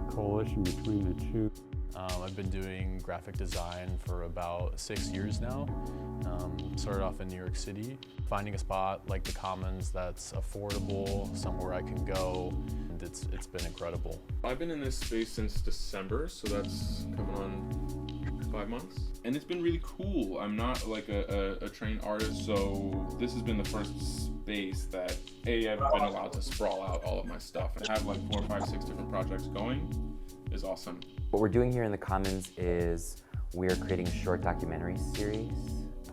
[SPEAKER 19] coalition between the two.
[SPEAKER 15] I've been doing graphic design for about 6 years now. Started off in New York City. Finding a spot like the Commons that's affordable, somewhere I can go, and it's been incredible.
[SPEAKER 20] I've been in this space since December, so that's coming on 5 months. And it's been really cool. I'm not like a trained artist, so this has been the first space that I've been allowed to sprawl out all of my stuff. And have like 4, 5, 6 different projects going is awesome.
[SPEAKER 21] What we're doing here in the Commons is we're creating a short documentary series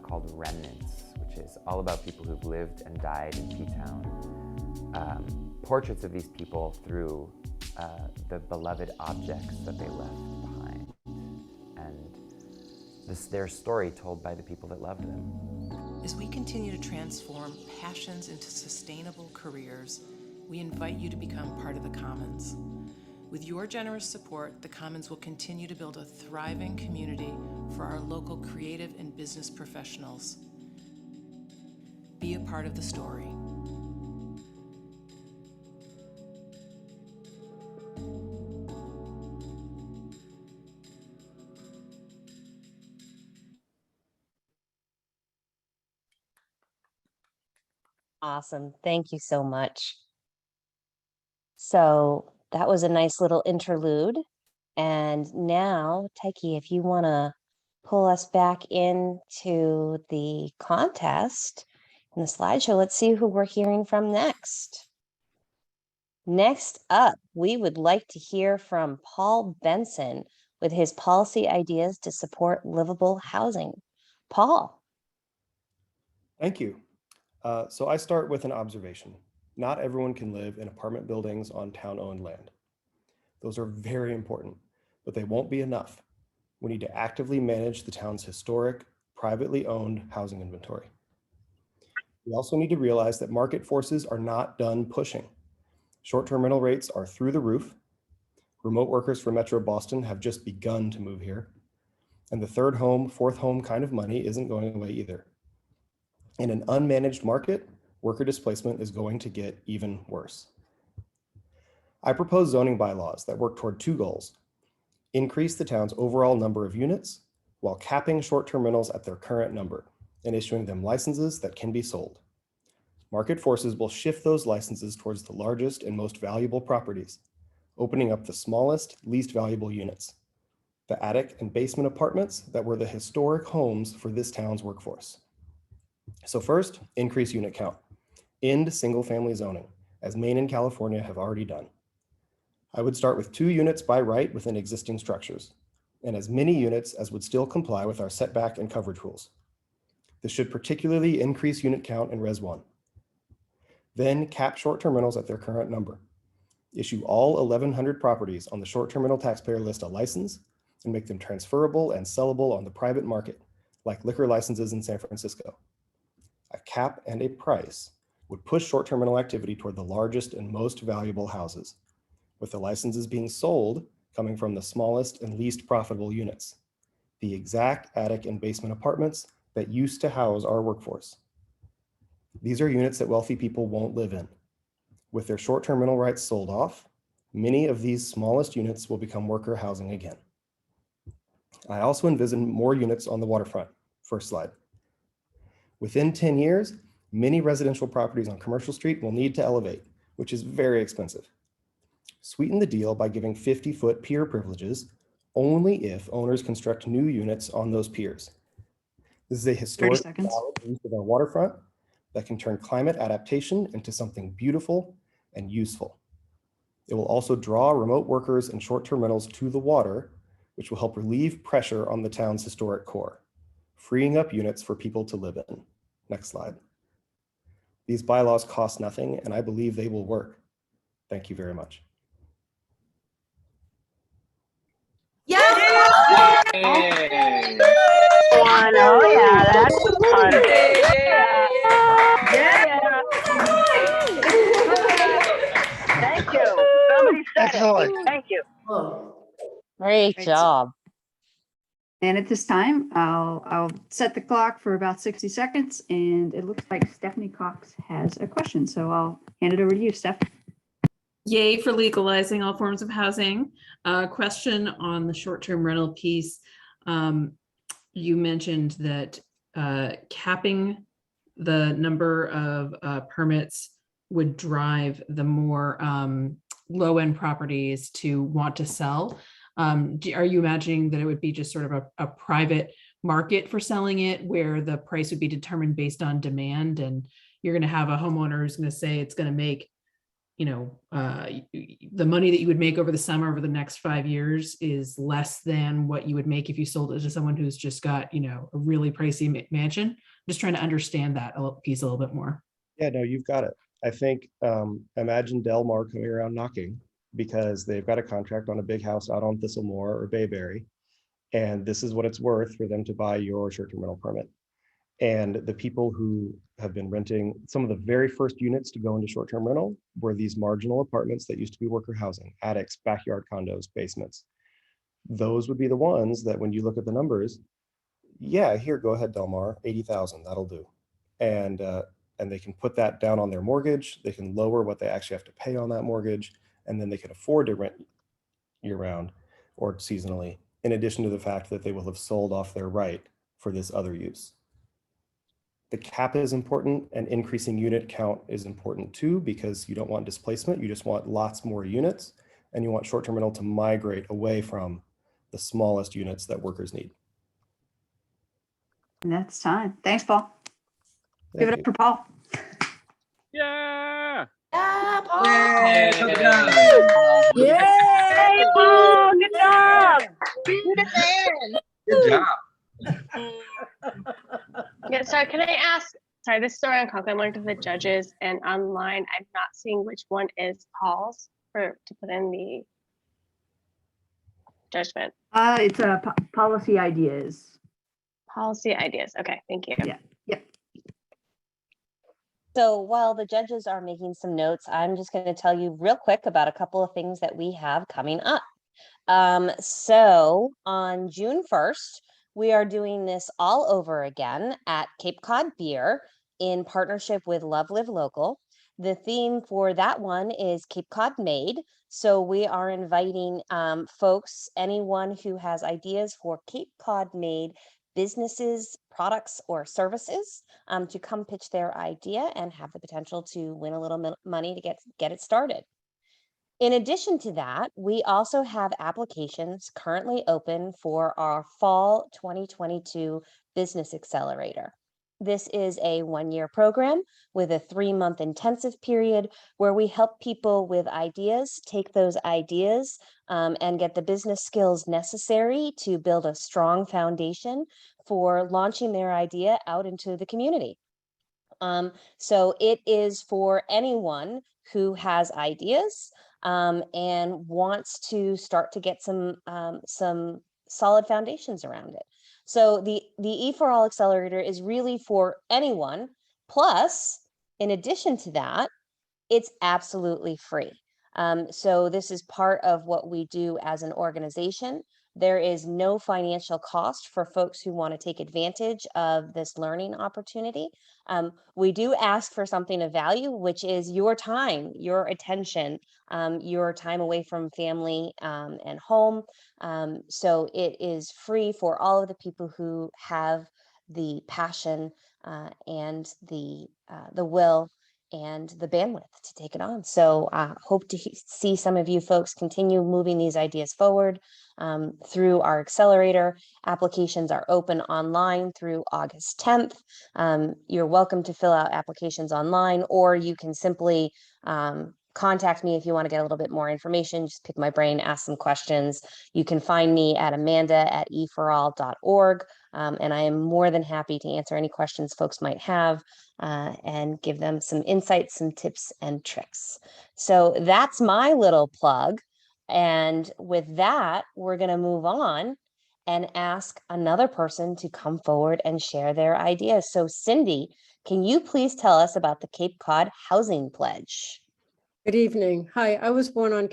[SPEAKER 21] called Remnants, which is all about people who've lived and died in P-Town. Portraits of these people through the beloved objects that they left behind. And their story told by the people that loved them.
[SPEAKER 22] As we continue to transform passions into sustainable careers, we invite you to become part of the Commons. With your generous support, the Commons will continue to build a thriving community for our local creative and business professionals. Be a part of the story.
[SPEAKER 2] Awesome. Thank you so much. So that was a nice little interlude. And now, Taiki, if you want to pull us back into the contest and the slideshow, let's see who we're hearing from next. Next up, we would like to hear from Paul Benson with his policy ideas to support livable housing. Paul.
[SPEAKER 6] Thank you. So I start with an observation. Not everyone can live in apartment buildings on town-owned land. Those are very important, but they won't be enough. We need to actively manage the town's historic, privately owned housing inventory. We also need to realize that market forces are not done pushing. Short-term rental rates are through the roof. Remote workers from Metro Boston have just begun to move here. And the third home, fourth home kind of money isn't going away either. In an unmanaged market, worker displacement is going to get even worse. I propose zoning bylaws that work toward two goals: increase the town's overall number of units while capping short-term rentals at their current number and issuing them licenses that can be sold. Market forces will shift those licenses towards the largest and most valuable properties, opening up the smallest, least valuable units, the attic and basement apartments that were the historic homes for this town's workforce. So first, increase unit count. End single-family zoning, as Maine and California have already done. I would start with 2 units by right within existing structures, and as many units as would still comply with our setback and coverage rules. This should particularly increase unit count in Res 1. Then cap short-term rentals at their current number. Issue all 1,100 properties on the short-term rental taxpayer list a license and make them transferable and sellable on the private market, like liquor licenses in San Francisco. A cap and a price would push short-term rental activity toward the largest and most valuable houses, with the licenses being sold coming from the smallest and least profitable units, the exact attic and basement apartments that used to house our workforce. These are units that wealthy people won't live in. With their short-term rental rights sold off, many of these smallest units will become worker housing again. I also envision more units on the waterfront. First slide. Within 10 years, many residential properties on Commercial Street will need to elevate, which is very expensive. Sweeten the deal by giving 50-foot pier privileges only if owners construct new units on those piers. This is a historic use of our waterfront that can turn climate adaptation into something beautiful and useful. It will also draw remote workers and short-term rentals to the water, which will help relieve pressure on the town's historic core, freeing up units for people to live in. Next slide. These bylaws cost nothing, and I believe they will work. Thank you very much.
[SPEAKER 8] Oh yeah, that's fun. Yeah. Thank you. Somebody said it. Thank you.
[SPEAKER 2] Great job.
[SPEAKER 1] And at this time, I'll set the clock for about 60 seconds, and it looks like Stephanie Cox has a question. So I'll hand it over to you, Steph.
[SPEAKER 7] Yay for legalizing all forms of housing. Question on the short-term rental piece. You mentioned that capping the number of permits would drive the more low-end properties to want to sell. Are you imagining that it would be just sort of a private market for selling it, where the price would be determined based on demand, and you're going to have a homeowner who's going to say it's going to make, the money that you would make over the summer over the next 5 years is less than what you would make if you sold it to someone who's just got, a really pricey mansion? Just trying to understand that piece a little bit more.
[SPEAKER 6] Yeah, no, you've got it. I think, imagine Del Mar coming around knocking because they've got a contract on a big house out on Thistlemore or Bayberry, and this is what it's worth for them to buy your short-term rental permit. And the people who have been renting, some of the very first units to go into short-term rental were these marginal apartments that used to be worker housing, attics, backyard condos, basements. Those would be the ones that when you look at the numbers, yeah, here, go ahead, Del Mar, 80,000, that'll do. And they can put that down on their mortgage. They can lower what they actually have to pay on that mortgage, and then they can afford to rent year-round or seasonally, in addition to the fact that they will have sold off their right for this other use. The cap is important, and increasing unit count is important too, because you don't want displacement. You just want lots more units, and you want short-term rental to migrate away from the smallest units that workers need.
[SPEAKER 1] And that's time. Thanks, Paul. Give it up for Paul.
[SPEAKER 23] Yeah.
[SPEAKER 2] Yeah,
[SPEAKER 8] Yay,
[SPEAKER 5] Yay,
[SPEAKER 8] Paul, good job. You're the man.
[SPEAKER 9] Good job.
[SPEAKER 5] Yeah, so can I ask, sorry, this story on Conklin, I learned of the judges and online, I'm not seeing which one is Paul's to put in the judgment.
[SPEAKER 1] It's a policy ideas.
[SPEAKER 5] Policy ideas. Okay, thank you.
[SPEAKER 1] Yeah. Yep.
[SPEAKER 2] So while the judges are making some notes, I'm just going to tell you real quick about a couple of things that we have coming up. So on June 1st, we are doing this all over again at Cape Cod Beer in partnership with Love Live Local. The theme for that one is Cape Cod Made. So we are inviting folks, anyone who has ideas for Cape Cod Made businesses, products, or services to come pitch their idea and have the potential to win a little money to get it started. In addition to that, we also have applications currently open for our Fall 2022 Business Accelerator. This is a one-year program with a 3-month intensive period where we help people with ideas take those ideas and get the business skills necessary to build a strong foundation for launching their idea out into the community. So it is for anyone who has ideas and wants to start to get some solid foundations around it. So the EforAll Accelerator is really for anyone. Plus, in addition to that, it's absolutely free. So this is part of what we do as an organization. There is no financial cost for folks who want to take advantage of this learning opportunity. We do ask for something of value, which is your time, your attention, your time away from family and home. So it is free for all of the people who have the passion and the will and the bandwidth to take it on. So hope to see some of you folks continue moving these ideas forward through our accelerator. Applications are open online through August 10th. You're welcome to fill out applications online, or you can simply contact me if you want to get a little bit more information. Just pick my brain, ask some questions. You can find me at amanda@eforall.org. And I am more than happy to answer any questions folks might have and give them some insights, some tips and tricks. So that's my little plug. And with that, we're going to move on and ask another person to come forward and share their ideas. So Cindy, can you please tell us about the Cape Cod Housing Pledge?
[SPEAKER 10] Good evening. Hi, I was born at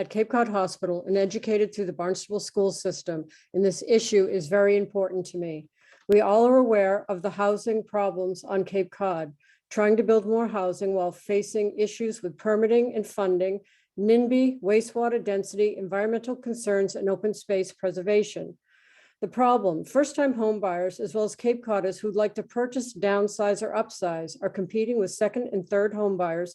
[SPEAKER 10] Cape Cod Hospital and educated through the Barnstable school system, and this issue is very important to me. We all are aware of the housing problems on Cape Cod, trying to build more housing while facing issues with permitting and funding, NIMBY, wastewater density, environmental concerns, and open space preservation. The problem, first-time home buyers, as well as Cape Codders who'd like to purchase, downsize, or upsize, are competing with second and third home buyers,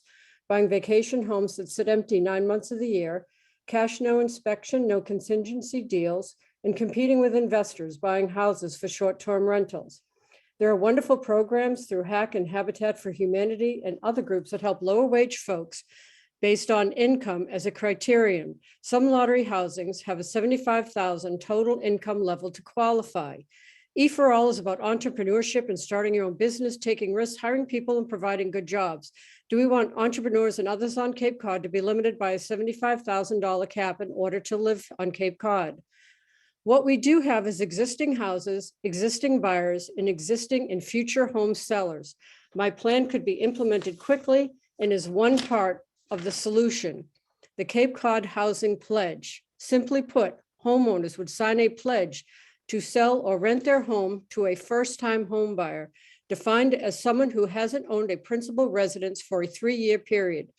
[SPEAKER 10] buying vacation homes that sit empty 9 months of the year, cash no inspection, no contingency deals, and competing with investors buying houses for short-term rentals. There are wonderful programs through HACK and Habitat for Humanity and other groups that help lower wage folks based on income as a criterion. Some lottery housings have a $75,000 total income level to qualify. EforAll is about entrepreneurship and starting your own business, taking risks, hiring people, and providing good jobs. Do we want entrepreneurs and others on Cape Cod to be limited by a $75,000 cap in order to live on Cape Cod? What we do have is existing houses, existing buyers, and existing and future home sellers. My plan could be implemented quickly and is one part of the solution. The Cape Cod Housing Pledge. Simply put, homeowners would sign a pledge to sell or rent their home to a first-time home buyer, defined as someone who hasn't owned a principal residence for a 3-year period.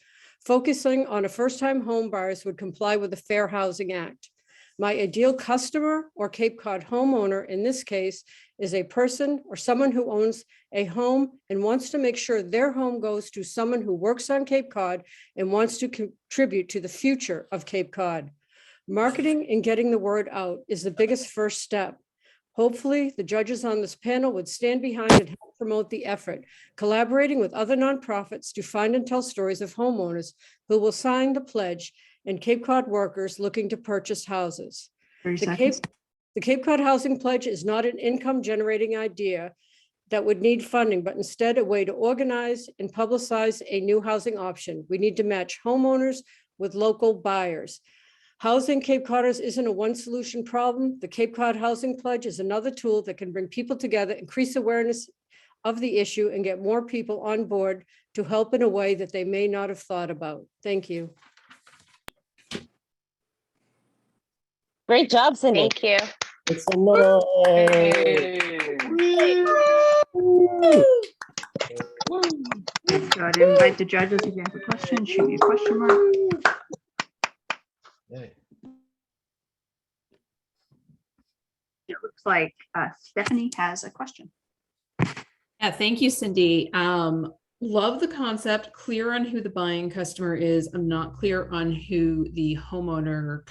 [SPEAKER 10] Focusing on a first-time home buyers would comply with the Fair Housing Act. My ideal customer or Cape Cod homeowner in this case is a person or someone who owns a home and wants to make sure their home goes to someone who works on Cape Cod and wants to contribute to the future of Cape Cod. Marketing and getting the word out is the biggest first step. Hopefully, the judges on this panel would stand behind and help promote the effort, collaborating with other nonprofits to find and tell stories of homeowners who will sign the pledge and Cape Cod workers looking to purchase houses.
[SPEAKER 1] 30
[SPEAKER 10] The
[SPEAKER 1] seconds.
[SPEAKER 10] Cape Cod Housing Pledge is not an income generating idea that would need funding, but instead a way to organize and publicize a new housing option. We need to match homeowners with local buyers. Housing Cape Codders isn't a one solution problem. The Cape Cod Housing Pledge is another tool that can bring people together, increase awareness of the issue, and get more people on board to help in a way that they may not have thought about. Thank you.
[SPEAKER 2] Great job, Cindy.
[SPEAKER 5] Thank you.
[SPEAKER 2] It's a little.
[SPEAKER 1] So I'd invite the judges if you have a question, shoot me a question mark. It looks like Stephanie has a question.
[SPEAKER 7] Yeah, thank you, Cindy. Love the concept, clear on who the buying customer is. I'm not clear on who the homeowner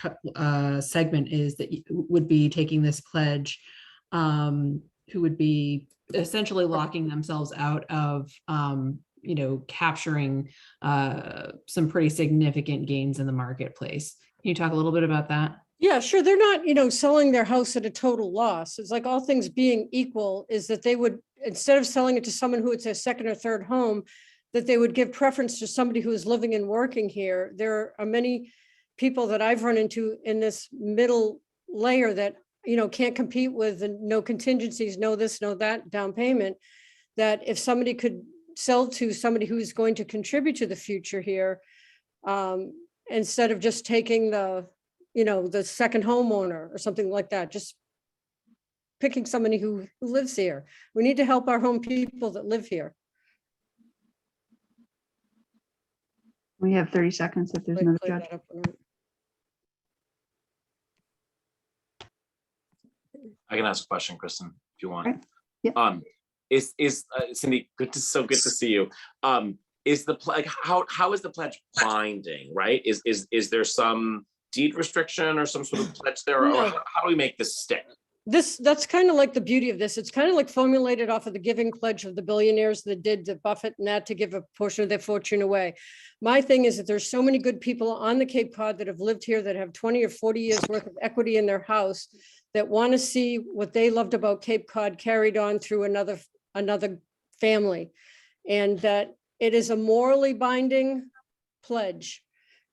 [SPEAKER 7] segment is that would be taking this pledge, who would be essentially locking themselves out of, capturing some pretty significant gains in the marketplace. Can you talk a little bit about that?
[SPEAKER 10] Yeah, sure. They're not, selling their house at a total loss. It's like all things being equal is that they would, instead of selling it to someone who it's their second or third home, that they would give preference to somebody who is living and working here. There are many people that I've run into in this middle layer that, can't compete with and no contingencies, no this, no that down payment, that if somebody could sell to somebody who's going to contribute to the future here, instead of just taking the second homeowner or something like that, just picking somebody who lives here. We need to help our home people that live here.
[SPEAKER 1] We have 30 seconds if there's another judge.
[SPEAKER 4] I can ask a question, Kristen, if you want.
[SPEAKER 1] Okay. Yeah.
[SPEAKER 4] Is Cindy, good to see you. Is the how is the pledge binding, right? Is there some deed restriction or some sort of pledge there, or how do we make this stick?
[SPEAKER 10] That's kind of like the beauty of this. It's kind of like formulated off of the giving pledge of the billionaires that did the Buffett and that to give a portion of their fortune away. My thing is that there's so many good people on the Cape Cod that have lived here that have 20 or 40 years worth of equity in their house that want to see what they loved about Cape Cod carried on through another family. And that it is a morally binding pledge.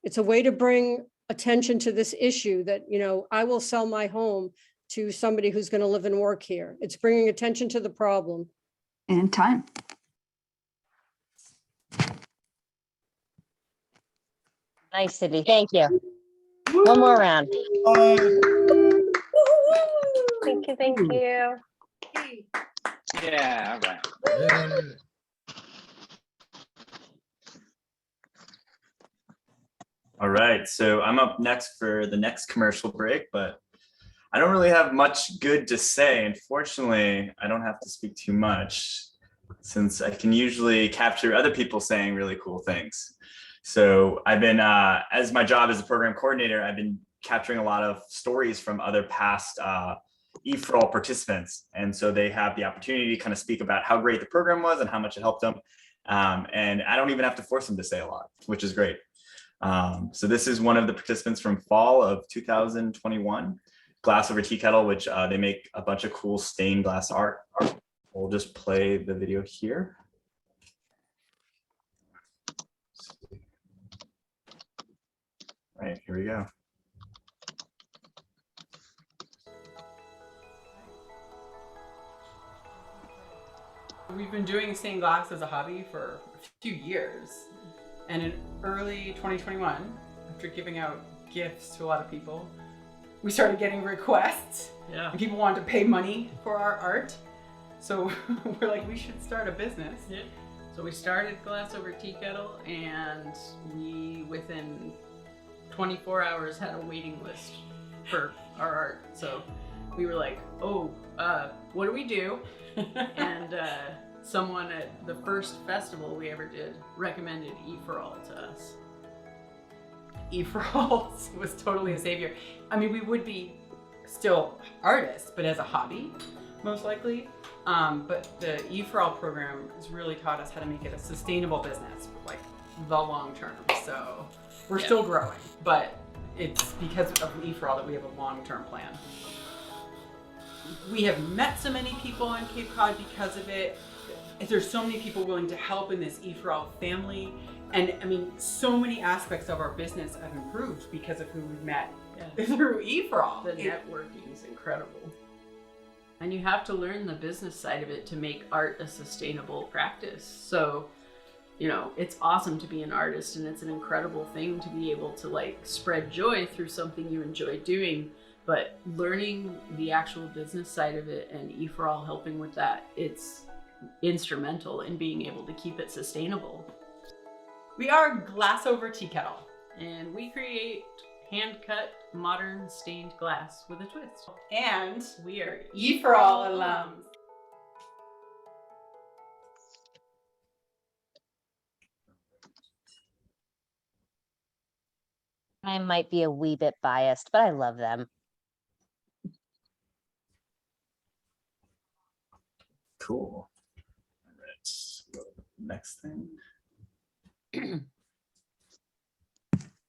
[SPEAKER 10] It's a way to bring attention to this issue that, I will sell my home to somebody who's going to live and work here. It's bringing attention to the problem.
[SPEAKER 1] And time.
[SPEAKER 2] Nice, Cindy. Thank you. One more round.
[SPEAKER 5] Thank you. Thank you.
[SPEAKER 9] Yeah, all right.
[SPEAKER 3] All right, so I'm up next for the next commercial break, but I don't really have much good to say. Unfortunately, I don't have to speak too much since I can usually capture other people saying really cool things. So I've been, as my job as a program coordinator, I've been capturing a lot of stories from other past EforAll participants. And so they have the opportunity to kind of speak about how great the program was and how much it helped them. And I don't even have to force them to say a lot, which is great. So this is one of the participants from fall of 2021, Glass Over Tea Kettle, which they make a bunch of cool stained glass art. We'll just play the video here. All right, here we go.
[SPEAKER 11] We've been doing stained glass as a hobby for a few years. And in early 2021, after giving out gifts to a lot of people, we started getting requests. Yeah. And people wanted to pay money for our art. So we're like, we should start a business. Yeah. So we started Glass Over Tea Kettle, and we, within 24 hours, had a waiting list for our art. So we were like, oh, what do we do? And someone at the first festival we ever did recommended EforAll to us. EforAll was totally a savior. I mean, we would be still artists, but as a hobby, most likely. But the EforAll program has really taught us how to make it a sustainable business, like the long term. So we're still growing, but it's because of EforAll that we have a long-term plan. We have met so many people on Cape Cod because of it. There's so many people willing to help in this EforAll family. And I mean, so many aspects of our business have improved because of who we've met through EforAll.
[SPEAKER 9] The networking is incredible. And you have to learn the business side of it to make art a sustainable practice. So, you know, it's awesome to be an artist, and it's an incredible thing to be able to like spread joy through something you enjoy doing. But learning the actual business side of it and EforAll helping with that, it's instrumental in being able to keep it sustainable.
[SPEAKER 11] We are Glass Over Tea Kettle.
[SPEAKER 9] And we create hand-cut, modern stained glass with a twist.
[SPEAKER 11] And
[SPEAKER 9] we are
[SPEAKER 11] EforAll alums.
[SPEAKER 2] I might be a wee bit biased, but I love them.
[SPEAKER 3] Cool. All right. Next thing.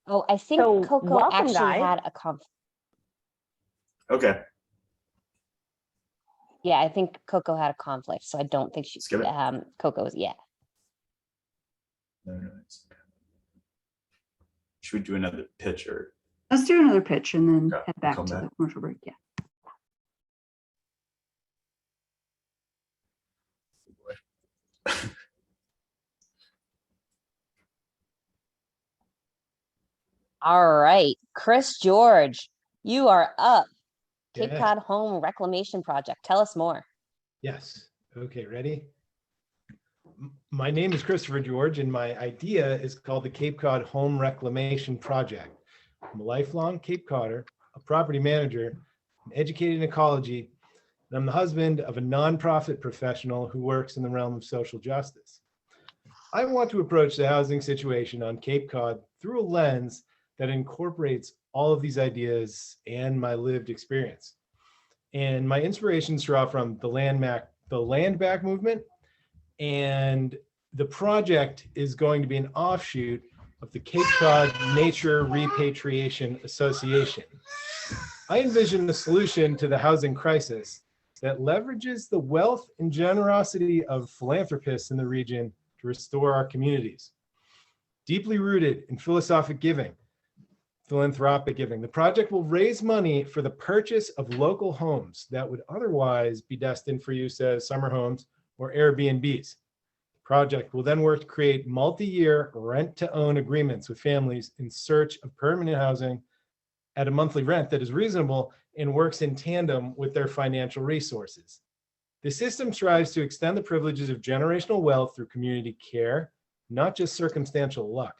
[SPEAKER 2] Oh, I think
[SPEAKER 5] So,
[SPEAKER 2] Coco
[SPEAKER 5] welcome,
[SPEAKER 2] actually
[SPEAKER 5] guys.
[SPEAKER 2] had a conflict.
[SPEAKER 3] Okay.
[SPEAKER 2] Yeah, I think Coco had a conflict, so I don't think she's
[SPEAKER 3] Skip it.
[SPEAKER 2] Coco's yet.
[SPEAKER 3] No, it's okay. Should we do another pitch or?
[SPEAKER 1] Let's do another pitch and then
[SPEAKER 3] Okay,
[SPEAKER 1] head back
[SPEAKER 3] come
[SPEAKER 1] to
[SPEAKER 3] back.
[SPEAKER 1] the commercial break. Yeah.
[SPEAKER 2] All right, Chris George, you are up. Cape
[SPEAKER 13] Yeah.
[SPEAKER 2] Cod Home Reclamation Project. Tell us more.
[SPEAKER 13] Yes. Okay, ready? My name is Christopher George, and my idea is called the Cape Cod Home Reclamation Project. I'm a lifelong Cape Codder, a property manager, I'm educated in ecology, and I'm the husband of a nonprofit professional who works in the realm of social justice. I want to approach the housing situation on Cape Cod through a lens that incorporates all of these ideas and my lived experience. And my inspirations draw from the land back movement, and the project is going to be an offshoot of the Cape Cod Nature Repatriation Association. I envision a solution to the housing crisis that leverages the wealth and generosity of philanthropists in the region to restore our communities. Deeply rooted in philanthropic giving, the project will raise money for the purchase of local homes that would otherwise be destined for use as summer homes or Airbnbs. The project will then work to create multi-year rent-to-own agreements with families in search of permanent housing at a monthly rent that is reasonable and works in tandem with their financial resources. The system strives to extend the privileges of generational wealth through community care, not just circumstantial luck.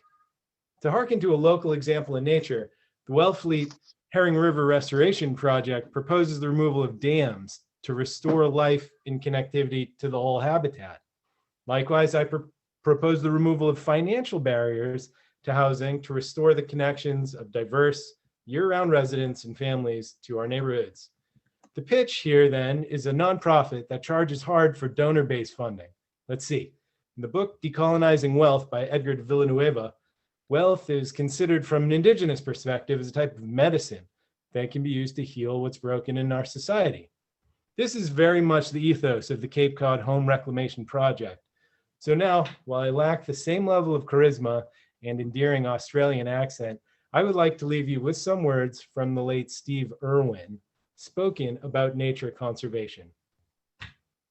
[SPEAKER 13] To hearken to a local example in nature, the Wellfleet Herring River Restoration Project proposes the removal of dams to restore life and connectivity to the whole habitat. Likewise, I propose the removal of financial barriers to housing to restore the connections of diverse year-round residents and families to our neighborhoods. The pitch here then is a nonprofit that charges hard for donor-based funding. Let's see. In the book Decolonizing Wealth by Edgar de Villanueva, wealth is considered from an indigenous perspective as a type of medicine that can be used to heal what's broken in our society. This is very much the ethos of the Cape Cod Home Reclamation Project. So now, while I lack the same level of charisma and endearing Australian accent, I would like to leave you with some words from the late Steve Irwin, spoken about nature conservation.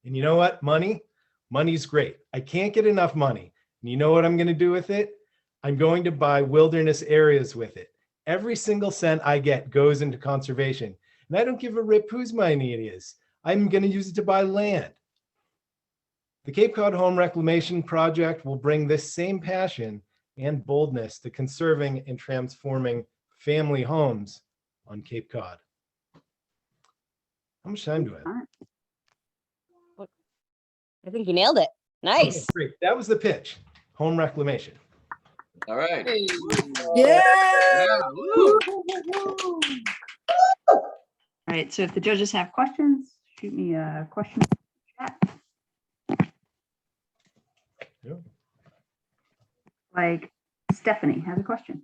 [SPEAKER 13] And you know what? Money's great. I can't get enough money. And you know what I'm going to do with it? I'm going to buy wilderness areas with it. Every single cent I get goes into conservation. And I don't give a rip whose money it is. I'm going to use it to buy land. The Cape Cod Home Reclamation Project will bring this same passion and boldness to conserving and transforming family homes on Cape Cod. How much time do I have?
[SPEAKER 2] I think you nailed it. Nice.
[SPEAKER 13] Okay, great. That was the pitch. Home reclamation.
[SPEAKER 23] All right.
[SPEAKER 1] Yeah.
[SPEAKER 23] Woo.
[SPEAKER 1] All right. So if the judges have questions, shoot me a question in the chat. like Stephanie has a question.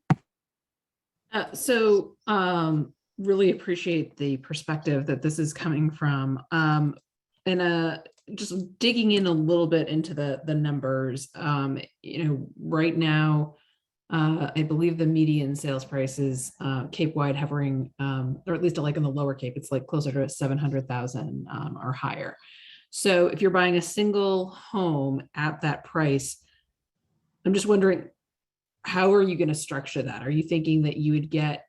[SPEAKER 7] Really appreciate the perspective that this is coming from. And just digging in a little bit into the numbers, right now, I believe the median sales price is Cape-wide hovering, or at least like in the lower Cape, it's like closer to 700,000 or higher. So if you're buying a single home at that price, I'm just wondering, how are you going to structure that? Are you thinking that you would get,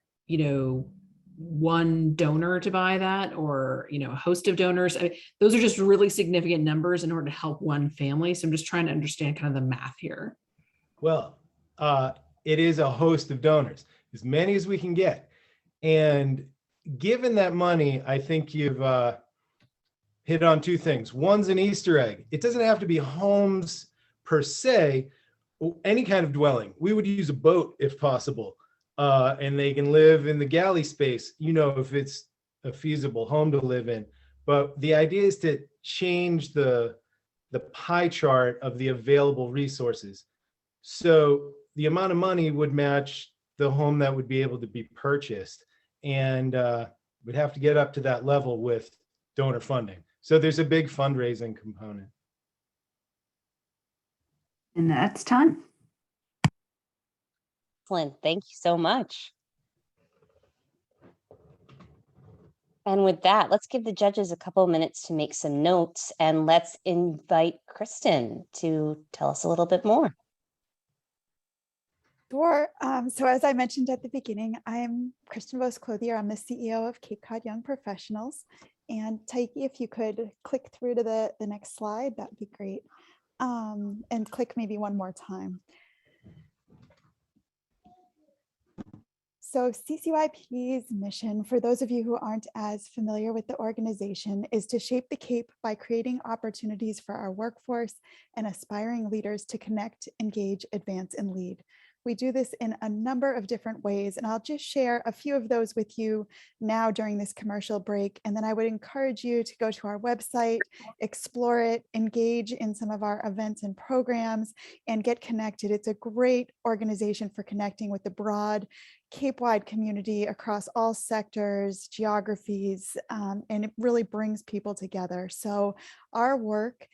[SPEAKER 7] one donor to buy that, or, a host of donors? I mean, those are just really significant numbers in order to help one family. So I'm just trying to understand kind of the math here.
[SPEAKER 13] Well, it is a host of donors, as many as we can get. And given that money, I think you've hit on two things. One's an Easter egg. It doesn't have to be homes per se, any kind of dwelling. We would use a boat if possible. And they can live in the galley space, if it's a feasible home to live in. But the idea is to change the pie chart of the available resources. So the amount of money would match the home that would be able to be purchased. And we'd have to get up to that level with donor funding. So there's a big fundraising component.
[SPEAKER 1] And that's time.
[SPEAKER 2] Excellent. Thank you so much. And with that, let's give the judges a couple of minutes to make some notes, and let's invite Kristen to tell us a little bit more.
[SPEAKER 12] Sure. So as I mentioned at the beginning, I'm Kristen Clothier. I'm the CEO of Cape Cod Young Professionals. And Taiki, if you could click through to the next slide, that'd be great. And click maybe one more time. So CCYP's mission, for those of you who aren't as familiar with the organization, is to shape the Cape by creating opportunities for our workforce and aspiring leaders to connect, engage, advance, and lead. We do this in a number of different ways, and I'll just share a few of those with you now during this commercial break. And then I would encourage you to go to our website, explore it, engage in some of our events and programs, and get connected. It's a great organization for connecting with the broad Cape-wide community across all sectors, geographies, and it really brings people together. So our work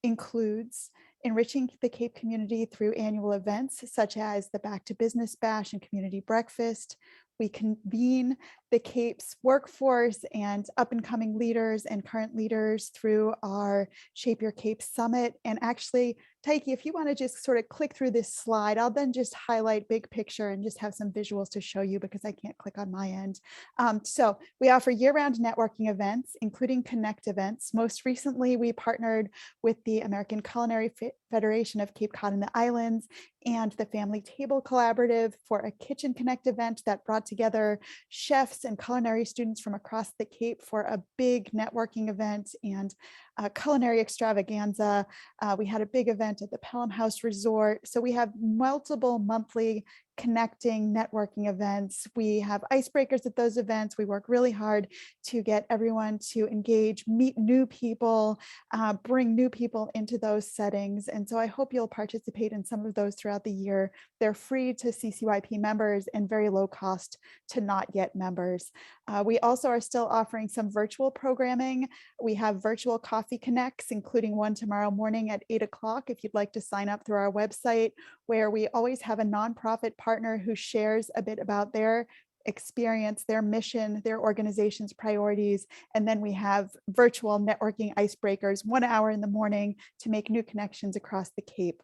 [SPEAKER 12] includes enriching the Cape community through annual events such as the Back to Business Bash and Community Breakfast. We convene the Cape's workforce and up and coming leaders and current leaders through our Shape Your Cape Summit. And actually, Taiki, if you want to just sort of click through this slide, I'll then just highlight big picture and just have some visuals to show you because I can't click on my end. So we offer year-round networking events, including Connect events. Most recently, we partnered with the American Culinary Federation of Cape Cod and the Islands and the Family Table Collaborative for a Kitchen Connect event that brought together chefs and culinary students from across the Cape for a big networking event and culinary extravaganza. We had a big event at the Pelham House Resort. So we have multiple monthly connecting networking events. We have icebreakers at those events. We work really hard to get everyone to engage, meet new people, bring new people into those settings. And so I hope you'll participate in some of those throughout the year. They're free to CCYP members and very low cost to not yet members. We also are still offering some virtual programming. We have virtual coffee connects, including one tomorrow morning at 8 o'clock if you'd like to sign up through our website, where we always have a nonprofit partner who shares a bit about their experience, their mission, their organization's priorities. And then we have virtual networking icebreakers 1 hour in the morning to make new connections across the Cape.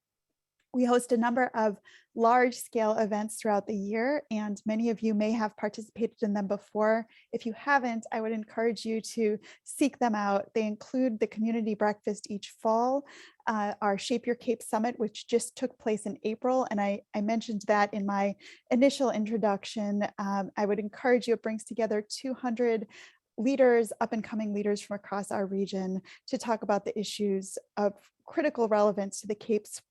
[SPEAKER 12] We host a number of large-scale events throughout the year, and many of you may have participated in them before. If you haven't, I would encourage you to seek them out. They include the community breakfast each fall, our Shape Your Cape Summit, which just took place in April, and I mentioned that in my initial introduction. I would encourage you, it brings together 200 leaders, up and coming leaders from across our region to talk about the issues of critical relevance to the Cape's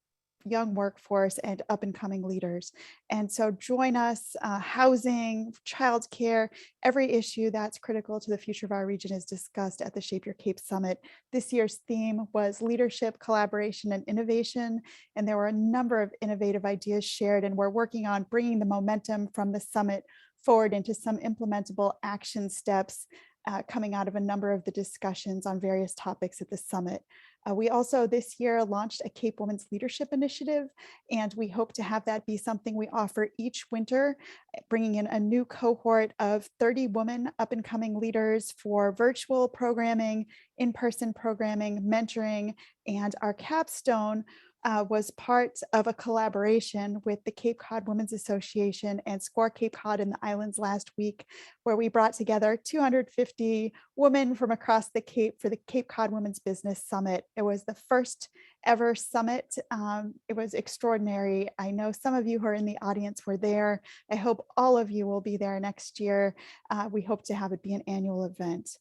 [SPEAKER 12] young workforce and up and coming leaders. And so join us, housing, childcare, every issue that's critical to the future of our region is discussed at the Shape Your Cape Summit. This year's theme was leadership, collaboration, and innovation. And there were a number of innovative ideas shared, and we're working on bringing the momentum from the summit forward into some implementable action steps coming out of a number of the discussions on various topics at the summit. We also this year launched a Cape Women's Leadership Initiative, and we hope to have that be something we offer each winter, bringing in a new cohort of 30 women up and coming leaders for virtual programming, in-person programming, mentoring, and our capstone was part of a collaboration with the Cape Cod Women's Association and SCORE Cape Cod in the Islands last week, where we brought together 250 women from across the Cape for the Cape Cod Women's Business Summit. It was the first ever summit. It was extraordinary. I know some of you who are in the audience were there. I hope all of you will be there next year. We hope to have it be an annual event.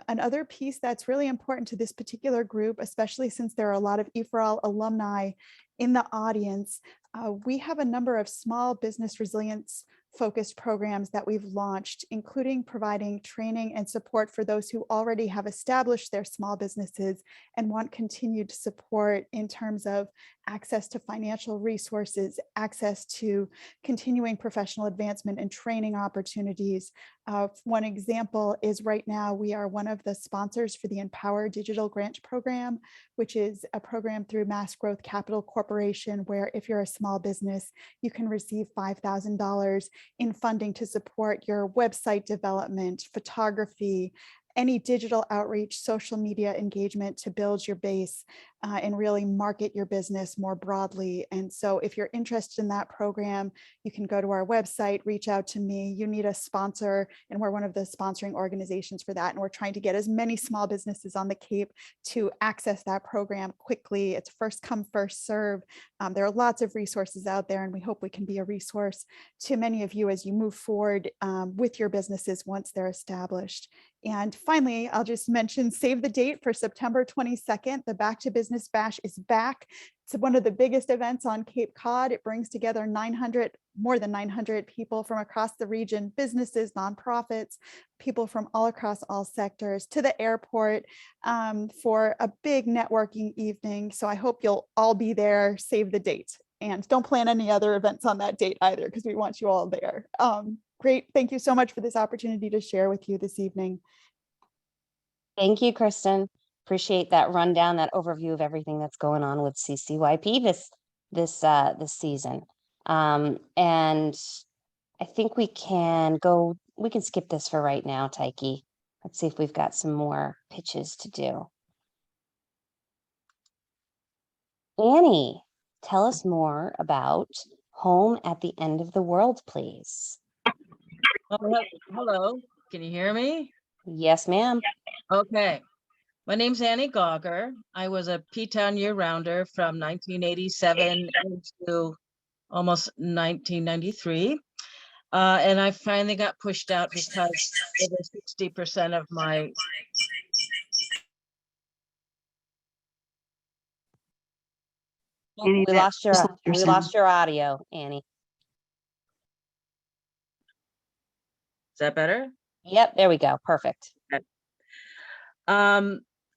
[SPEAKER 12] Another piece that's really important to this particular group, especially since there are a lot of EforAll alumni in the audience, we have a number of small business resilience focused programs that we've launched, including providing training and support for those who already have established their small businesses and want continued support in terms of access to financial resources, access to continuing professional advancement and training opportunities. One example is right now we are one of the sponsors for the Empower Digital Grant Program, which is a program through Mass Growth Capital Corporation, where if you're a small business, you can receive $5,000 in funding to support your website development, photography, any digital outreach, social media engagement to build your base and really market your business more broadly. And so if you're interested in that program, you can go to our website, reach out to me. You need a sponsor, and we're one of the sponsoring organizations for that. And we're trying to get as many small businesses on the Cape to access that program quickly. It's first come, first serve. There are lots of resources out there, and we hope we can be a resource to many of you as you move forward with your businesses once they're established. And finally, I'll just mention, save the date for September 22nd. The Back to Business Bash is back. It's one of the biggest events on Cape Cod. It brings together more than 900 people from across the region, businesses, nonprofits, people from all across all sectors to the airport for a big networking evening. So I hope you'll all be there. Save the date. And don't plan any other events on that date either, because we want you all there. Great. Thank you so much for this opportunity to share with you this evening.
[SPEAKER 2] Thank you, Kristen. Appreciate that rundown, that overview of everything that's going on with CCYP this season. And I think we can skip this for right now, Taiki. Let's see if we've got some more pitches to do. Annie, tell us more about Home at the End of the World, please.
[SPEAKER 14] Oh, hello, can you hear me?
[SPEAKER 2] Yes, ma'am.
[SPEAKER 14] Okay. My name's Annie Gauger. I was a P-Town year-rounder from 1987 into almost 1993. And I finally got pushed out because over 60% of my...
[SPEAKER 2] We lost your audio, Annie.
[SPEAKER 14] Is that better?
[SPEAKER 2] Yep, there we go. Perfect.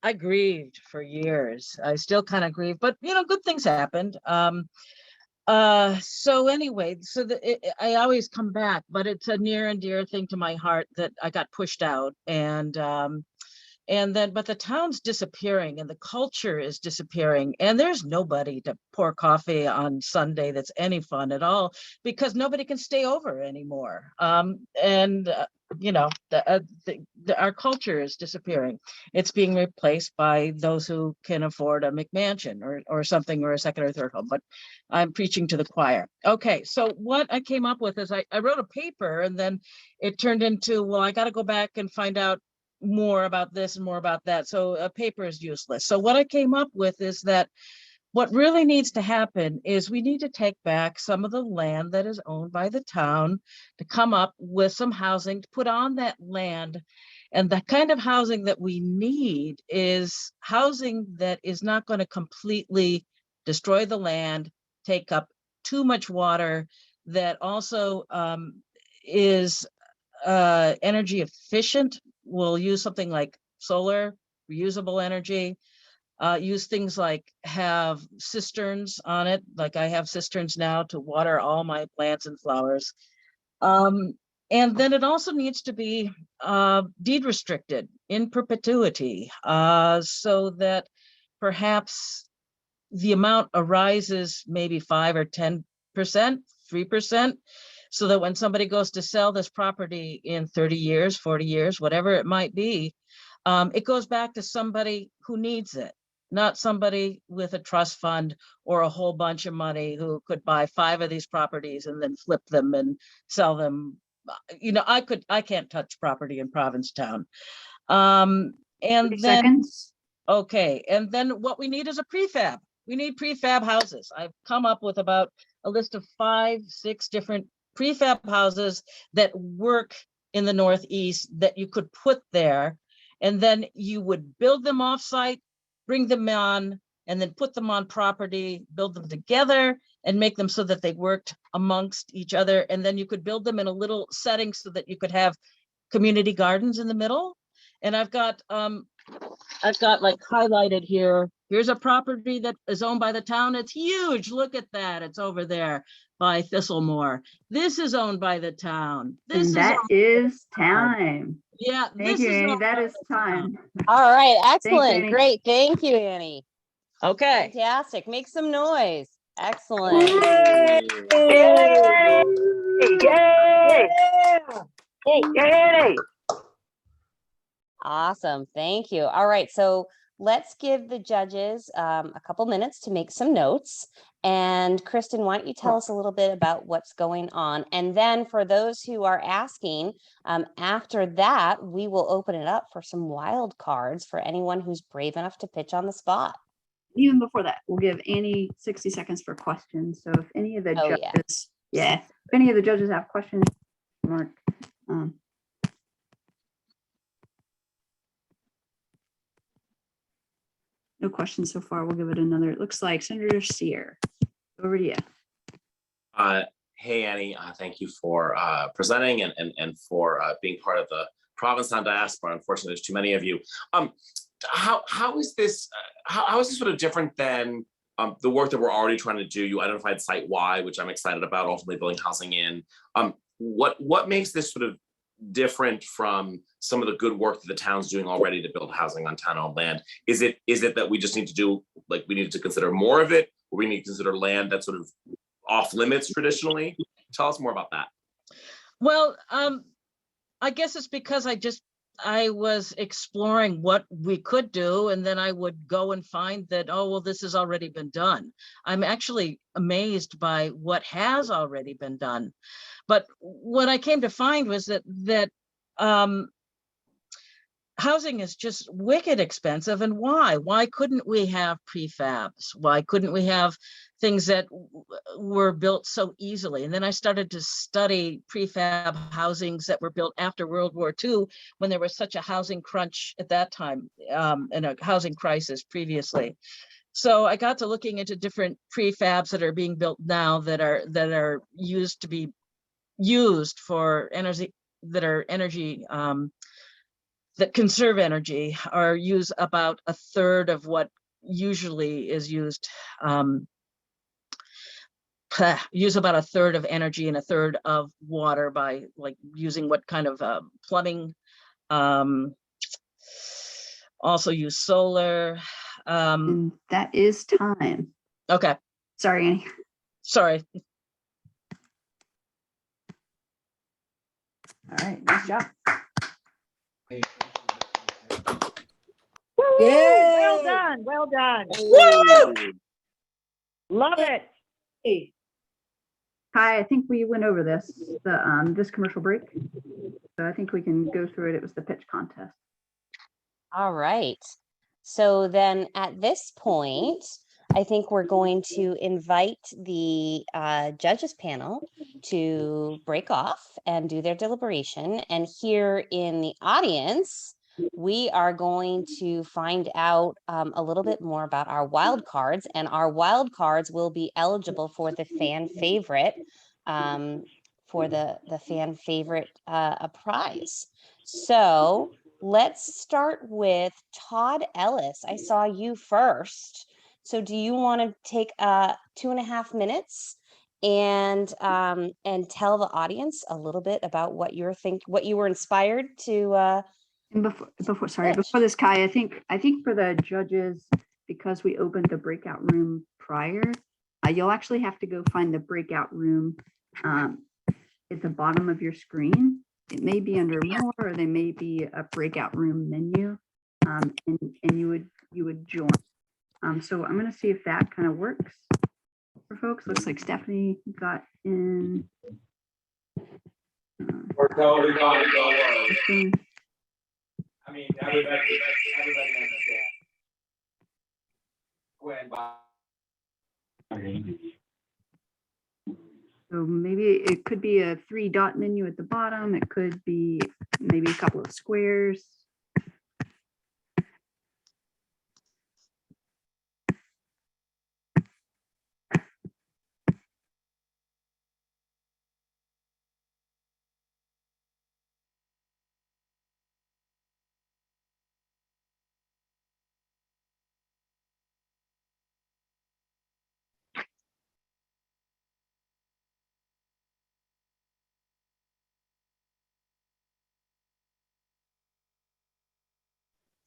[SPEAKER 14] I grieved for years. I still kind of grieve, but good things happened. So anyway, I always come back, but it's a near and dear thing to my heart that I got pushed out, but the town's disappearing and the culture is disappearing, and there's nobody to pour coffee on Sunday that's any fun at all because nobody can stay over anymore. Our culture is disappearing. It's being replaced by those who can afford a McMansion or something, or a second or third home, but I'm preaching to the choir. Okay, so what I came up with is I wrote a paper, and then it turned into, well, I got to go back and find out more about this and more about that. So a paper is useless. So what I came up with is that what really needs to happen is we need to take back some of the land that is owned by the town, to come up with some housing to put on that land. And the kind of housing that we need is housing that is not going to completely destroy the land, take up too much water, that also is energy efficient. We'll use something like solar, reusable energy. Use things like have cisterns on it. Like I have cisterns now to water all my plants and flowers. And then it also needs to be deed restricted in perpetuity, so that perhaps the amount arises maybe 5 or 10%, 3%, so that when somebody goes to sell this property in 30 years, 40 years, whatever it might be, it goes back to somebody who needs it, not somebody with a trust fund or a whole bunch of money who could buy 5 of these properties and then flip them and sell them. You know, I can't touch property in Provincetown. And then,
[SPEAKER 1] seconds.
[SPEAKER 14] Okay, and then what we need is a prefab. We need prefab houses. I've come up with about a list of 5, 6 different prefab houses that work in the Northeast that you could put there, and then you would build them offsite, bring them on, and then put them on property, build them together, and make them so that they worked amongst each other. And then you could build them in a little setting so that you could have community gardens in the middle. And I've got like highlighted here. Here's a property that is owned by the town. It's huge. Look at that. It's over there by Thistlemore. This is owned by the town. This
[SPEAKER 1] And that is time.
[SPEAKER 14] Yeah.
[SPEAKER 1] Thank you, Annie. That is time.
[SPEAKER 2] All right, excellent.
[SPEAKER 1] Annie.
[SPEAKER 2] Great. Thank you, Annie.
[SPEAKER 14] Okay.
[SPEAKER 2] Fantastic. Make some noise. Excellent.
[SPEAKER 8] Yay! Yay! Yay!
[SPEAKER 2] Awesome. Thank you. All right. So let's give the judges a couple minutes to make some notes. And Kristen, why don't you tell us a little bit about what's going on? And then for those who are asking, after that, we will open it up for some wild cards for anyone who's brave enough to pitch on the spot.
[SPEAKER 1] Even before that, we'll give Annie 60 seconds for questions. So if any of the judges, if any of the judges have questions, Mark. No questions so far. We'll give it another. It looks like Senator Cyr. Over to you.
[SPEAKER 4] Hey, Annie, thank you for presenting and for being part of the Provincetown diaspora. Unfortunately, there's too many of you. How is this sort of different than the work that we're already trying to do? You identified Site Y, which I'm excited about, ultimately building housing in. What makes this sort of different from some of the good work that the town's doing already to build housing on town-owned land? Is it that we just need to do, like, we need to consider more of it, or we need to consider land that's sort of off limits traditionally? Tell us more about that.
[SPEAKER 14] Well, I guess it's because I was exploring what we could do, and then I would go and find that, oh, well, this has already been done. I'm actually amazed by what has already been done. But what I came to find was that housing is just wicked expensive. And why? Why couldn't we have prefabs? Why couldn't we have things that were built so easily? And then I started to study prefab housings that were built after World War II, when there was such a housing crunch at that time, and a housing crisis previously. So I got to looking into different prefabs that are being built now that are used for energy, that conserve energy, or use about a third of what usually is used, use about a third of energy and a third of water by, like, using what kind of plumbing, also use solar.
[SPEAKER 1] And that is time.
[SPEAKER 14] Okay.
[SPEAKER 1] Sorry, Annie.
[SPEAKER 14] Sorry.
[SPEAKER 1] All right, nice job.
[SPEAKER 8] Well done. Well done. Woo! Love it.
[SPEAKER 1] Hey. Hi, I think we went over this commercial break. So I think we can go through it. It was the pitch contest.
[SPEAKER 2] All right. So then at this point, I think we're going to invite the judges panel to break off and do their deliberation. And here in the audience, we are going to find out a little bit more about our wild cards, and our wild cards will be eligible for the fan favorite, prize. So let's start with Todd Ellis. I saw you first. So do you want to take 2.5 minutes and tell the audience a little bit about what what you were inspired to
[SPEAKER 1] And before this, Kai, I think for the judges, because we opened the breakout room prior, you'll actually have to go find the breakout room at the bottom of your screen. It may be under more, or there may be a breakout room menu, and you would join. So I'm going to see if that kind of works for folks. Looks like Stephanie got in.
[SPEAKER 3] We're totally going to go. I mean, everybody understand. Quinn,
[SPEAKER 1] so maybe it could be a 3-dot menu at the bottom. It could be maybe a couple of squares.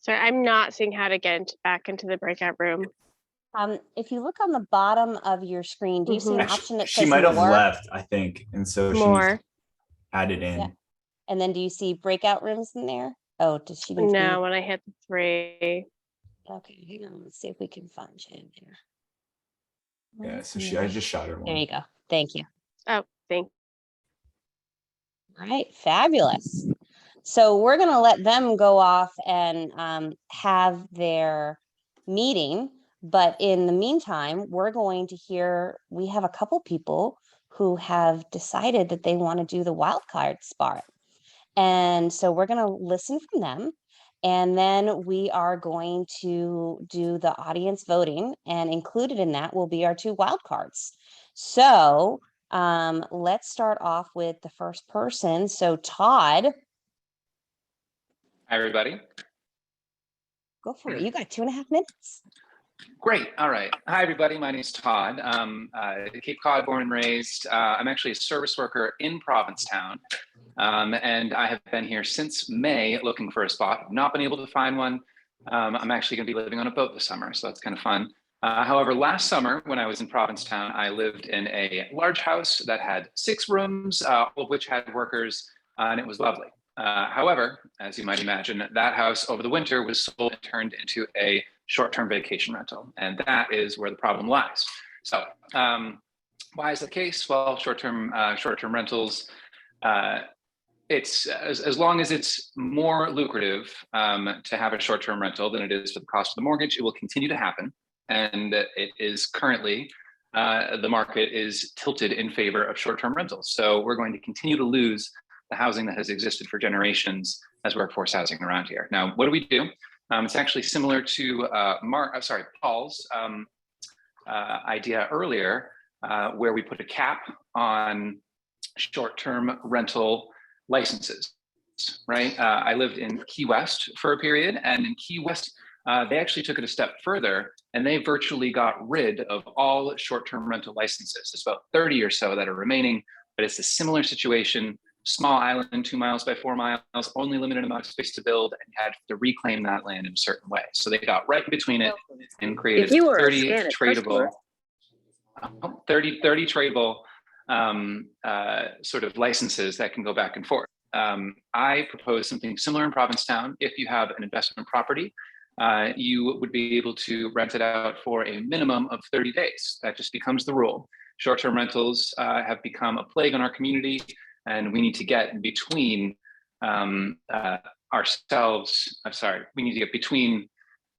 [SPEAKER 5] Sorry, I'm not seeing how to get back into the breakout room.
[SPEAKER 2] If you look on the bottom of your screen, do you see an option that
[SPEAKER 3] she
[SPEAKER 2] says
[SPEAKER 3] might have
[SPEAKER 2] more?
[SPEAKER 3] left, I think, and so she needs
[SPEAKER 5] More.
[SPEAKER 3] to add it in.
[SPEAKER 2] Yeah. And then do you see breakout rooms in there? Oh, does she need to
[SPEAKER 5] No,
[SPEAKER 2] be?
[SPEAKER 5] when I hit the 3.
[SPEAKER 2] Okay, hang on. Let's see if we can find you in there.
[SPEAKER 3] Yeah, so I just shot her one.
[SPEAKER 2] There you go. Thank you.
[SPEAKER 5] Oh, thank
[SPEAKER 2] Right, fabulous. So we're going to let them go off and have their meeting. But in the meantime, we're going to we have a couple people who have decided that they want to do the wildcard spot. And so we're going to listen from them. And then we are going to do the audience voting, and included in that will be our 2 wildcards. So let's start off with the first person. So Todd.
[SPEAKER 16] Hi, everybody.
[SPEAKER 2] Go for it. You got 2.5 minutes.
[SPEAKER 16] Great. All right. Hi, everybody. My name is Todd. Cape Cod, born and raised. I'm actually a service worker in Provincetown. And I have been here since May looking for a spot. I've not been able to find one. I'm actually going to be living on a boat this summer, so that's kind of fun. However, last summer when I was in Provincetown, I lived in a large house that had 6 rooms, all of which had workers, and it was lovely. However, as you might imagine, that house over the winter was sold and turned into a short-term vacation rental, and that is where the problem lies. So why is that the case? Well, short-term rentals, it's as long as it's more lucrative to have a short-term rental than it is for the cost of the mortgage, it will continue to happen. And it is currently, the market is tilted in favor of short-term rentals. So we're going to continue to lose the housing that has existed for generations as workforce housing around here. Now, what do we do? It's actually similar to Paul's idea earlier, where we put a cap on short-term rental licenses, right? I lived in Key West for a period, and in Key West, they actually took it a step further, and they virtually got rid of all short-term rental licenses. There's about 30 or so that are remaining, but it's a similar situation. Small island, 2 miles by 4 miles, only limited amount of space to build, and you had to reclaim that land in a certain way. So they got right in between it and created 30 tradable, 30 tradable sort of licenses that can go back and forth. I propose something similar in Provincetown. If you have an investment property, you would be able to rent it out for a minimum of 30 days. That just becomes the rule. Short-term rentals have become a plague on our community, and we need to get between we need to get between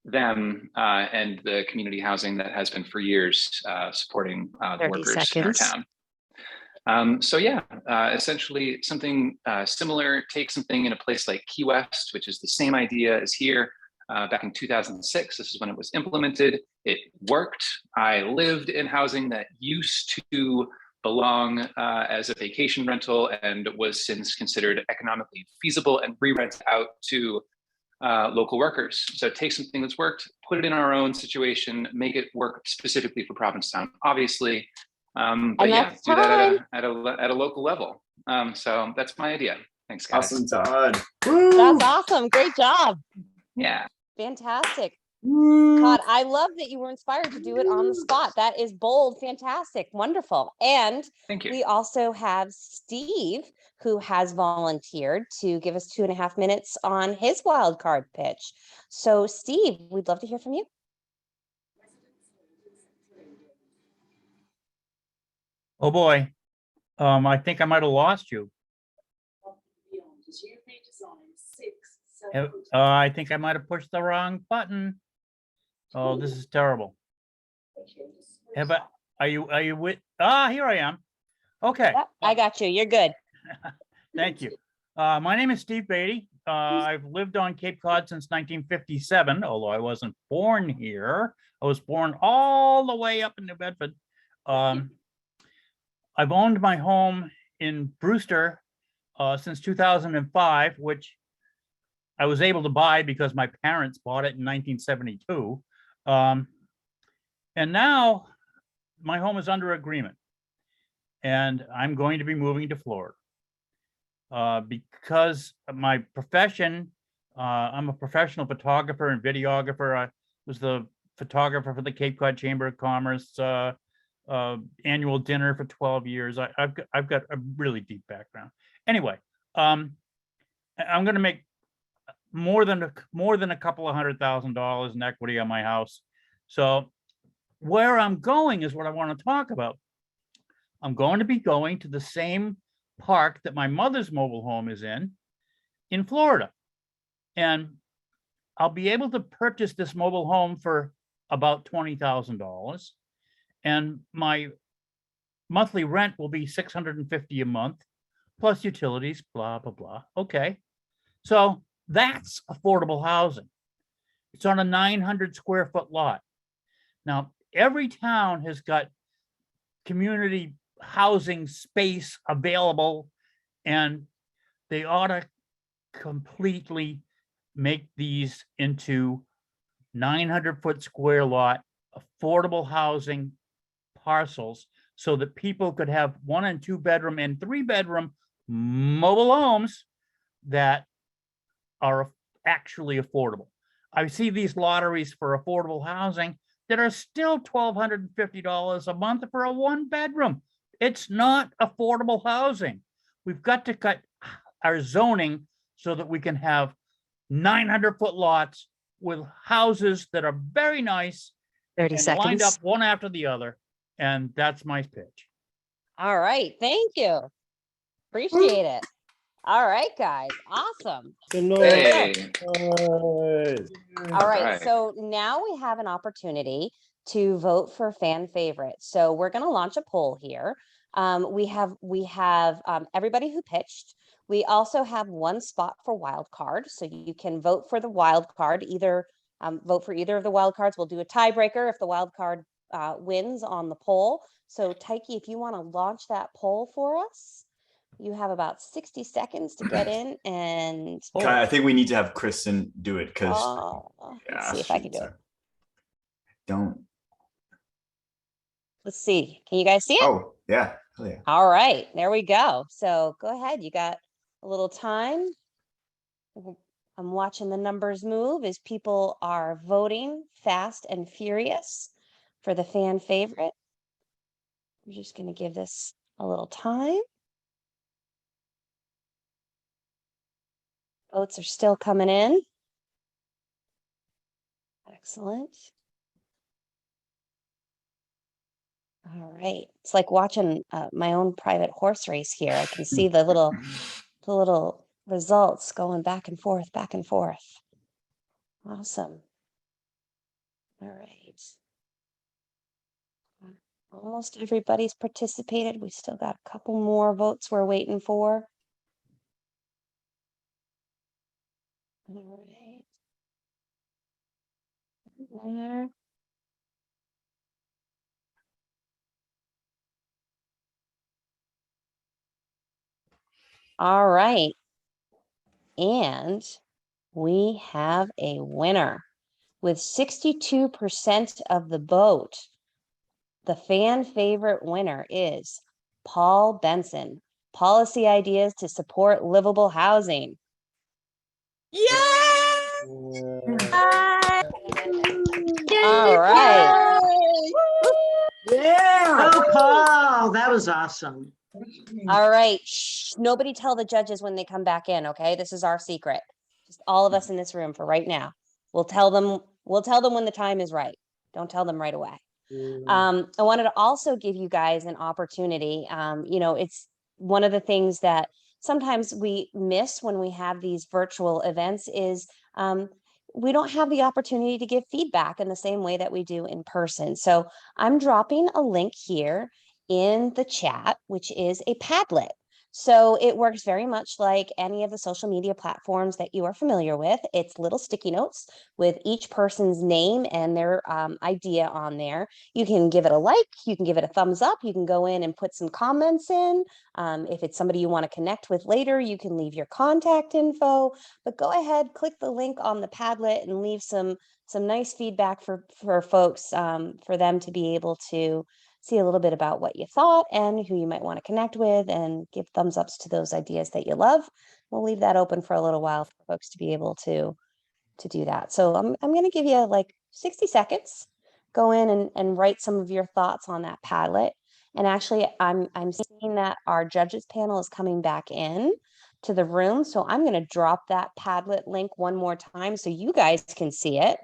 [SPEAKER 16] them and the community housing that has been for years supporting the workers in our town. So yeah, essentially something similar, take something in a place like Key West, which is the same idea as here. Back in 2006, this is when it was implemented. It worked. I lived in housing that used to belong as a vacation rental and was since considered economically feasible and re-rented out to local workers. So take something that's worked, put it in our own situation, make it work specifically for Provincetown, obviously. But yeah, do that at a local level. So that's my idea. Thanks, guys.
[SPEAKER 3] Awesome, Todd.
[SPEAKER 2] That's awesome. Great job.
[SPEAKER 16] Yeah.
[SPEAKER 2] Fantastic. Todd, I love that you were inspired to do it on the spot. That is bold, fantastic, wonderful. And
[SPEAKER 16] thank you.
[SPEAKER 2] We also have Steve, who has volunteered to give us 2.5 minutes on his wild card pitch. So Steve, we'd love to hear from you.
[SPEAKER 17] Oh boy, I think I might have lost you. I think I might have pushed the wrong button. Oh, this is terrible. Are you with? Here I am. Okay.
[SPEAKER 2] Yep, I got you. You're good.
[SPEAKER 17] Thank you. My name is Steve Beatty. I've lived on Cape Cod since 1957, although I wasn't born here. I was born all the way up in New Bedford. I've owned my home in Brewster since 2005, which I was able to buy because my parents bought it in 1972. And now my home is under agreement and I'm going to be moving to Florida because of my profession. I'm a professional photographer and videographer. I was the photographer for the Cape Cod Chamber of Commerce annual dinner for 12 years. I've got a really deep background. Anyway, I'm going to make more than a couple of $100,000 in equity on my house. So where I'm going is what I want to talk about. I'm going to be going to the same park that my mother's mobile home is in Florida. And I'll be able to purchase this mobile home for about $20,000. And my monthly rent will be $650 a month, plus utilities, blah, blah, blah. Okay. So that's affordable housing. It's on a 900 square foot lot. Now, every town has got community housing space available, and they ought to completely make these into 900-foot square lot affordable housing parcels so that people could have 1 and 2 bedroom and 3 bedroom mobile homes that are actually affordable. I see these lotteries for affordable housing that are still $1,250 a month for a 1 bedroom. It's not affordable housing. We've got to cut our zoning so that we can have 900-foot lots with houses that are very nice
[SPEAKER 2] 30
[SPEAKER 17] and
[SPEAKER 2] seconds.
[SPEAKER 17] lined up one after the other. And that's my pitch.
[SPEAKER 2] All right. Thank you. Appreciate it. All right, guys. Awesome.
[SPEAKER 17] Hey.
[SPEAKER 2] All right. So now we have an opportunity to vote for fan favorite. So we're going to launch a poll here. We have everybody who pitched. We also have 1 spot for wild card. So you can vote for the wild card, either vote for either of the wild cards. We'll do a tiebreaker if the wild card wins on the poll. So Tyke, if you want to launch that poll for us, you have about 60 seconds to get in and
[SPEAKER 3] I think we need to have Kristen do it because
[SPEAKER 2] let's see if I can do it.
[SPEAKER 3] Don't.
[SPEAKER 2] Let's see. Can you guys see it?
[SPEAKER 3] Oh, yeah. Oh, yeah.
[SPEAKER 2] All right, there we go. So go ahead. You got a little time. I'm watching the numbers move as people are voting fast and furious for the fan favorite. I'm just going to give this a little time. Votes are still coming in. Excellent. All right. It's like watching my own private horse race here. I can see the little results going back and forth, back and forth. Awesome. All right. Almost everybody's participated. We still got a couple more votes we're waiting for. All right. There. All right. And we have a winner with 62% of the vote. The fan favorite winner is Paul Benson, Policy Ideas to Support Livable Housing.
[SPEAKER 14] Yay!
[SPEAKER 2] All right.
[SPEAKER 15] Yeah. Oh, Paul, that was awesome.
[SPEAKER 2] All right. Shh, nobody tell the judges when they come back in, okay? This is our secret. Just all of us in this room for right now. We'll tell them when the time is right. Don't tell them right away. I wanted to also give you guys an opportunity. It's one of the things that sometimes we miss when we have these virtual events is we don't have the opportunity to give feedback in the same way that we do in person. So I'm dropping a link here in the chat, which is a Padlet. So it works very much like any of the social media platforms that you are familiar with. It's little sticky notes with each person's name and their idea on there. You can give it a like, you can give it a thumbs up, you can go in and put some comments in. If it's somebody you want to connect with later, you can leave your contact info, but go ahead, click the link on the Padlet and leave some nice feedback for folks, for them to be able to see a little bit about what you thought and who you might want to connect with, and give thumbs ups to those ideas that you love. We'll leave that open for a little while for folks to be able to do that. So I'm going to give you like 60 seconds. Go in and write some of your thoughts on that Padlet. And actually, I'm seeing that our judges panel is coming back in to the room. So I'm going to drop that Padlet link one more time so you guys can see it.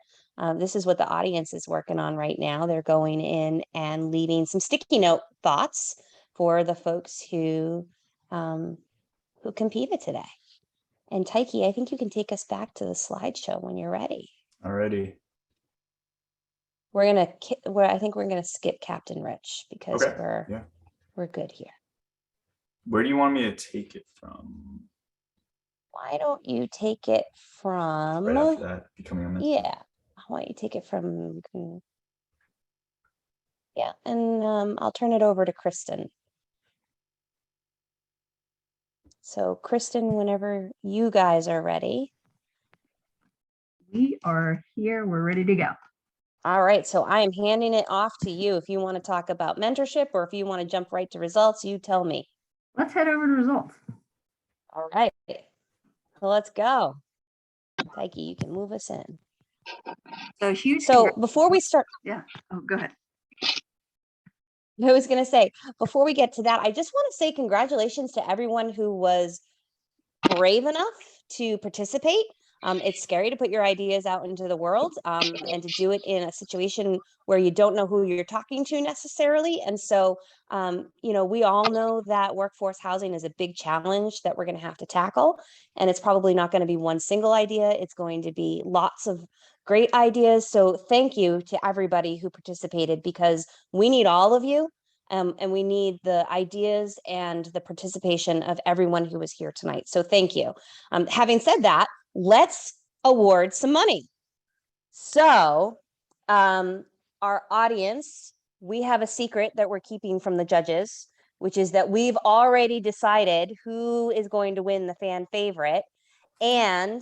[SPEAKER 2] This is what the audience is working on right now. They're going in and leaving some sticky note thoughts for the folks who competed today. And Taiki, I think you can take us back to the slideshow when you're ready.
[SPEAKER 3] Alrighty.
[SPEAKER 2] I think we're gonna skip Captain Rich because
[SPEAKER 3] Okay.
[SPEAKER 2] we're good here.
[SPEAKER 3] Where do you want me to take it from?
[SPEAKER 2] Why don't you take it from
[SPEAKER 3] Right after that, becoming a mentor.
[SPEAKER 2] Yeah, why don't you take it from and I'll turn it over to Kristen. So Kristen, whenever you guys are ready.
[SPEAKER 1] We are here. We're ready to go.
[SPEAKER 2] All right. So I am handing it off to you. If you want to talk about mentorship or if you want to jump right to results, you tell me.
[SPEAKER 1] Let's head over to results.
[SPEAKER 2] All right. So let's go. Taiki, you can move us in. So before we start.
[SPEAKER 1] Yeah. Oh, go ahead.
[SPEAKER 2] I was going to say, before we get to that, I just want to say congratulations to everyone who was brave enough to participate. It's scary to put your ideas out into the world and to do it in a situation where you don't know who you're talking to necessarily. And so, we all know that workforce housing is a big challenge that we're going to have to tackle. And it's probably not going to be one single idea. It's going to be lots of great ideas. So thank you to everybody who participated, because we need all of you. And we need the ideas and the participation of everyone who was here tonight. So thank you. Having said that, let's award some money. So our audience, we have a secret that we're keeping from the judges, which is that we've already decided who is going to win the fan favorite. And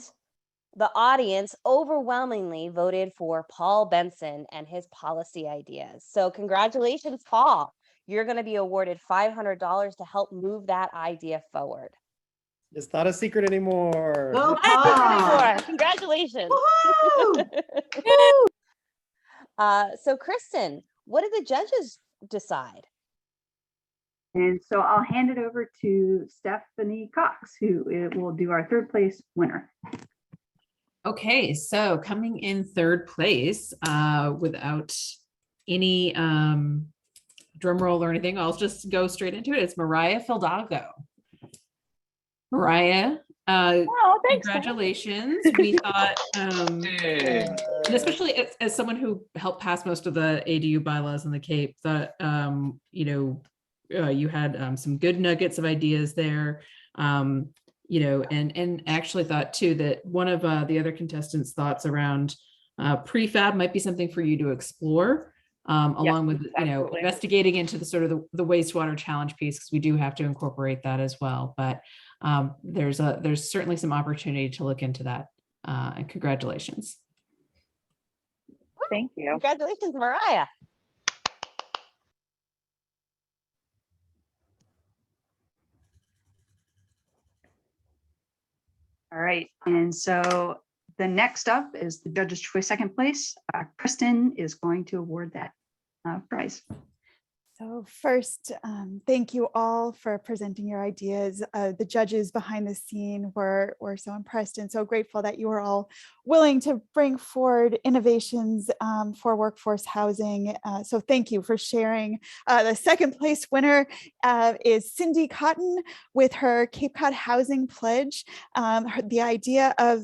[SPEAKER 2] the audience overwhelmingly voted for Paul Benson and his policy ideas. So congratulations, Paul. You're going to be awarded $500 to help move that idea forward.
[SPEAKER 6] It's not a secret anymore.
[SPEAKER 15] Go, Paul.
[SPEAKER 2] Congratulations. So Kristen, what did the judges decide?
[SPEAKER 1] And so I'll hand it over to Stephanie Cox, who will do our third place winner.
[SPEAKER 7] Okay, so coming in third place without any drum roll or anything, I'll just go straight into it. It's Mariah Fadalgo. Mariah
[SPEAKER 5] Oh, thanks.
[SPEAKER 7] Congratulations. We thought, and especially as someone who helped pass most of the ADU bylaws in the Cape, that you had some good nuggets of ideas there. And actually thought too that one of the other contestants' thoughts around prefab might be something for you to explore, along with investigating into the sort of the wastewater challenge piece, because we do have to incorporate that as well. But there's certainly some opportunity to look into that. And congratulations.
[SPEAKER 8] Thank you.
[SPEAKER 2] Congratulations, Mariah.
[SPEAKER 1] All right, and so the next up is the Judge's Choice second place. Kristen is going to award that prize.
[SPEAKER 12] So first, thank you all for presenting your ideas. The judges behind the scene were so impressed and so grateful that you were all willing to bring forward innovations for workforce housing. So thank you for sharing. The second place winner is Cindy Cotton with her Cape Cod Housing Pledge. The idea of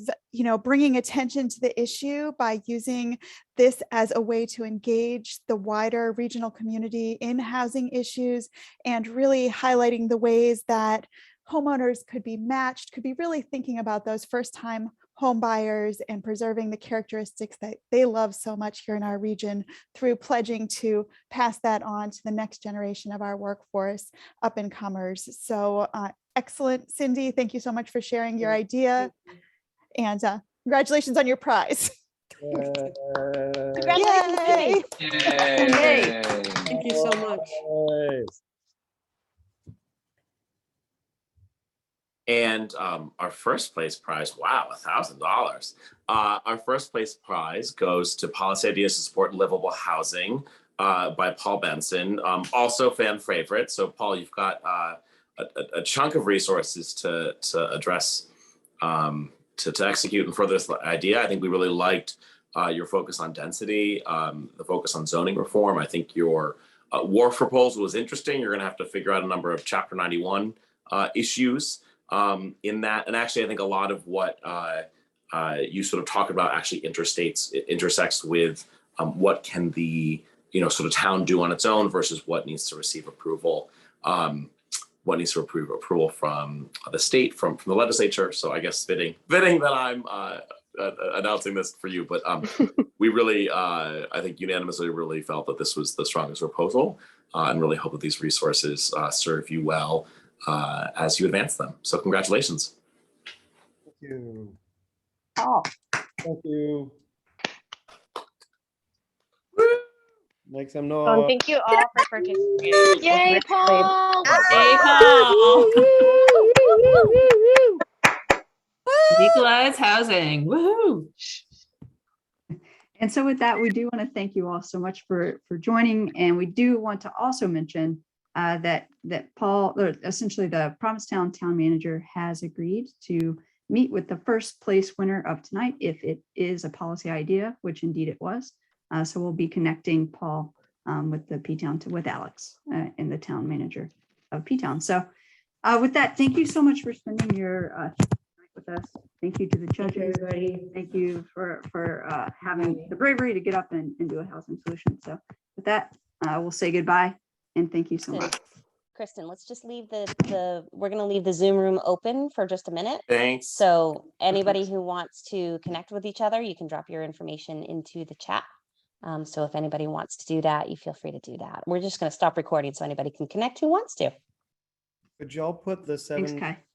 [SPEAKER 12] bringing attention to the issue by using this as a way to engage the wider regional community in housing issues and really highlighting the ways that homeowners could be matched, could be really thinking about those first-time home buyers and preserving the characteristics that they love so much here in our region through pledging to pass that on to the next generation of our workforce up and comers. So excellent, Cindy. Thank you so much for sharing your idea. And congratulations on your prize.
[SPEAKER 2] Congratulations,
[SPEAKER 12] Yay.
[SPEAKER 2] Cindy.
[SPEAKER 10] Thank you so much.
[SPEAKER 4] And our first place prize, wow, $1,000. Our first place prize goes to Policy Ideas to Support Livable Housing by Paul Benson, also fan favorite. So Paul, you've got a chunk of resources to address, to execute and further this idea. I think we really liked your focus on density, the focus on zoning reform. I think your WARF proposal was interesting. You're gonna have to figure out a number of Chapter 91 issues in that. And actually, I think a lot of what you sort of talk about actually intersects with what can the sort of town do on its own versus what needs to receive approval. What needs to approval from the state, from the legislature. So I guess fitting that I'm announcing this for you, but we really, I think unanimously really felt that this was the strongest proposal and really hope that these resources serve you well as you advance them. So congratulations.
[SPEAKER 6] Thank you.
[SPEAKER 1] Oh.
[SPEAKER 6] Thank you. Make some noise.
[SPEAKER 5] Well, thank you all for participating.
[SPEAKER 2] Yay, Paul!
[SPEAKER 7] Hey, Paul! Legalized housing. Woohoo!
[SPEAKER 1] And so with that, we do want to thank you all so much for joining. And we do want to also mention that Paul, or essentially the Provincetown town manager, has agreed to meet with the first place winner of tonight if it is a policy idea, which indeed it was. So we'll be connecting Paul with the P-Town with Alex and the town manager of P-Town. So with that, thank you so much for spending your time with us. Thank you to the judges. Thank you for having the bravery to get up and do a housing solution. So with that, we'll say goodbye and thank you so much.
[SPEAKER 2] Kristen, let's just leave we're going to leave the Zoom room open for just a minute.
[SPEAKER 4] Thanks.
[SPEAKER 2] So anybody who wants to connect with each other, you can drop your information into the chat. So if anybody wants to do that, you feel free to do that. We're just going to stop recording so anybody can connect who wants to.
[SPEAKER 6] Could y'all put the 7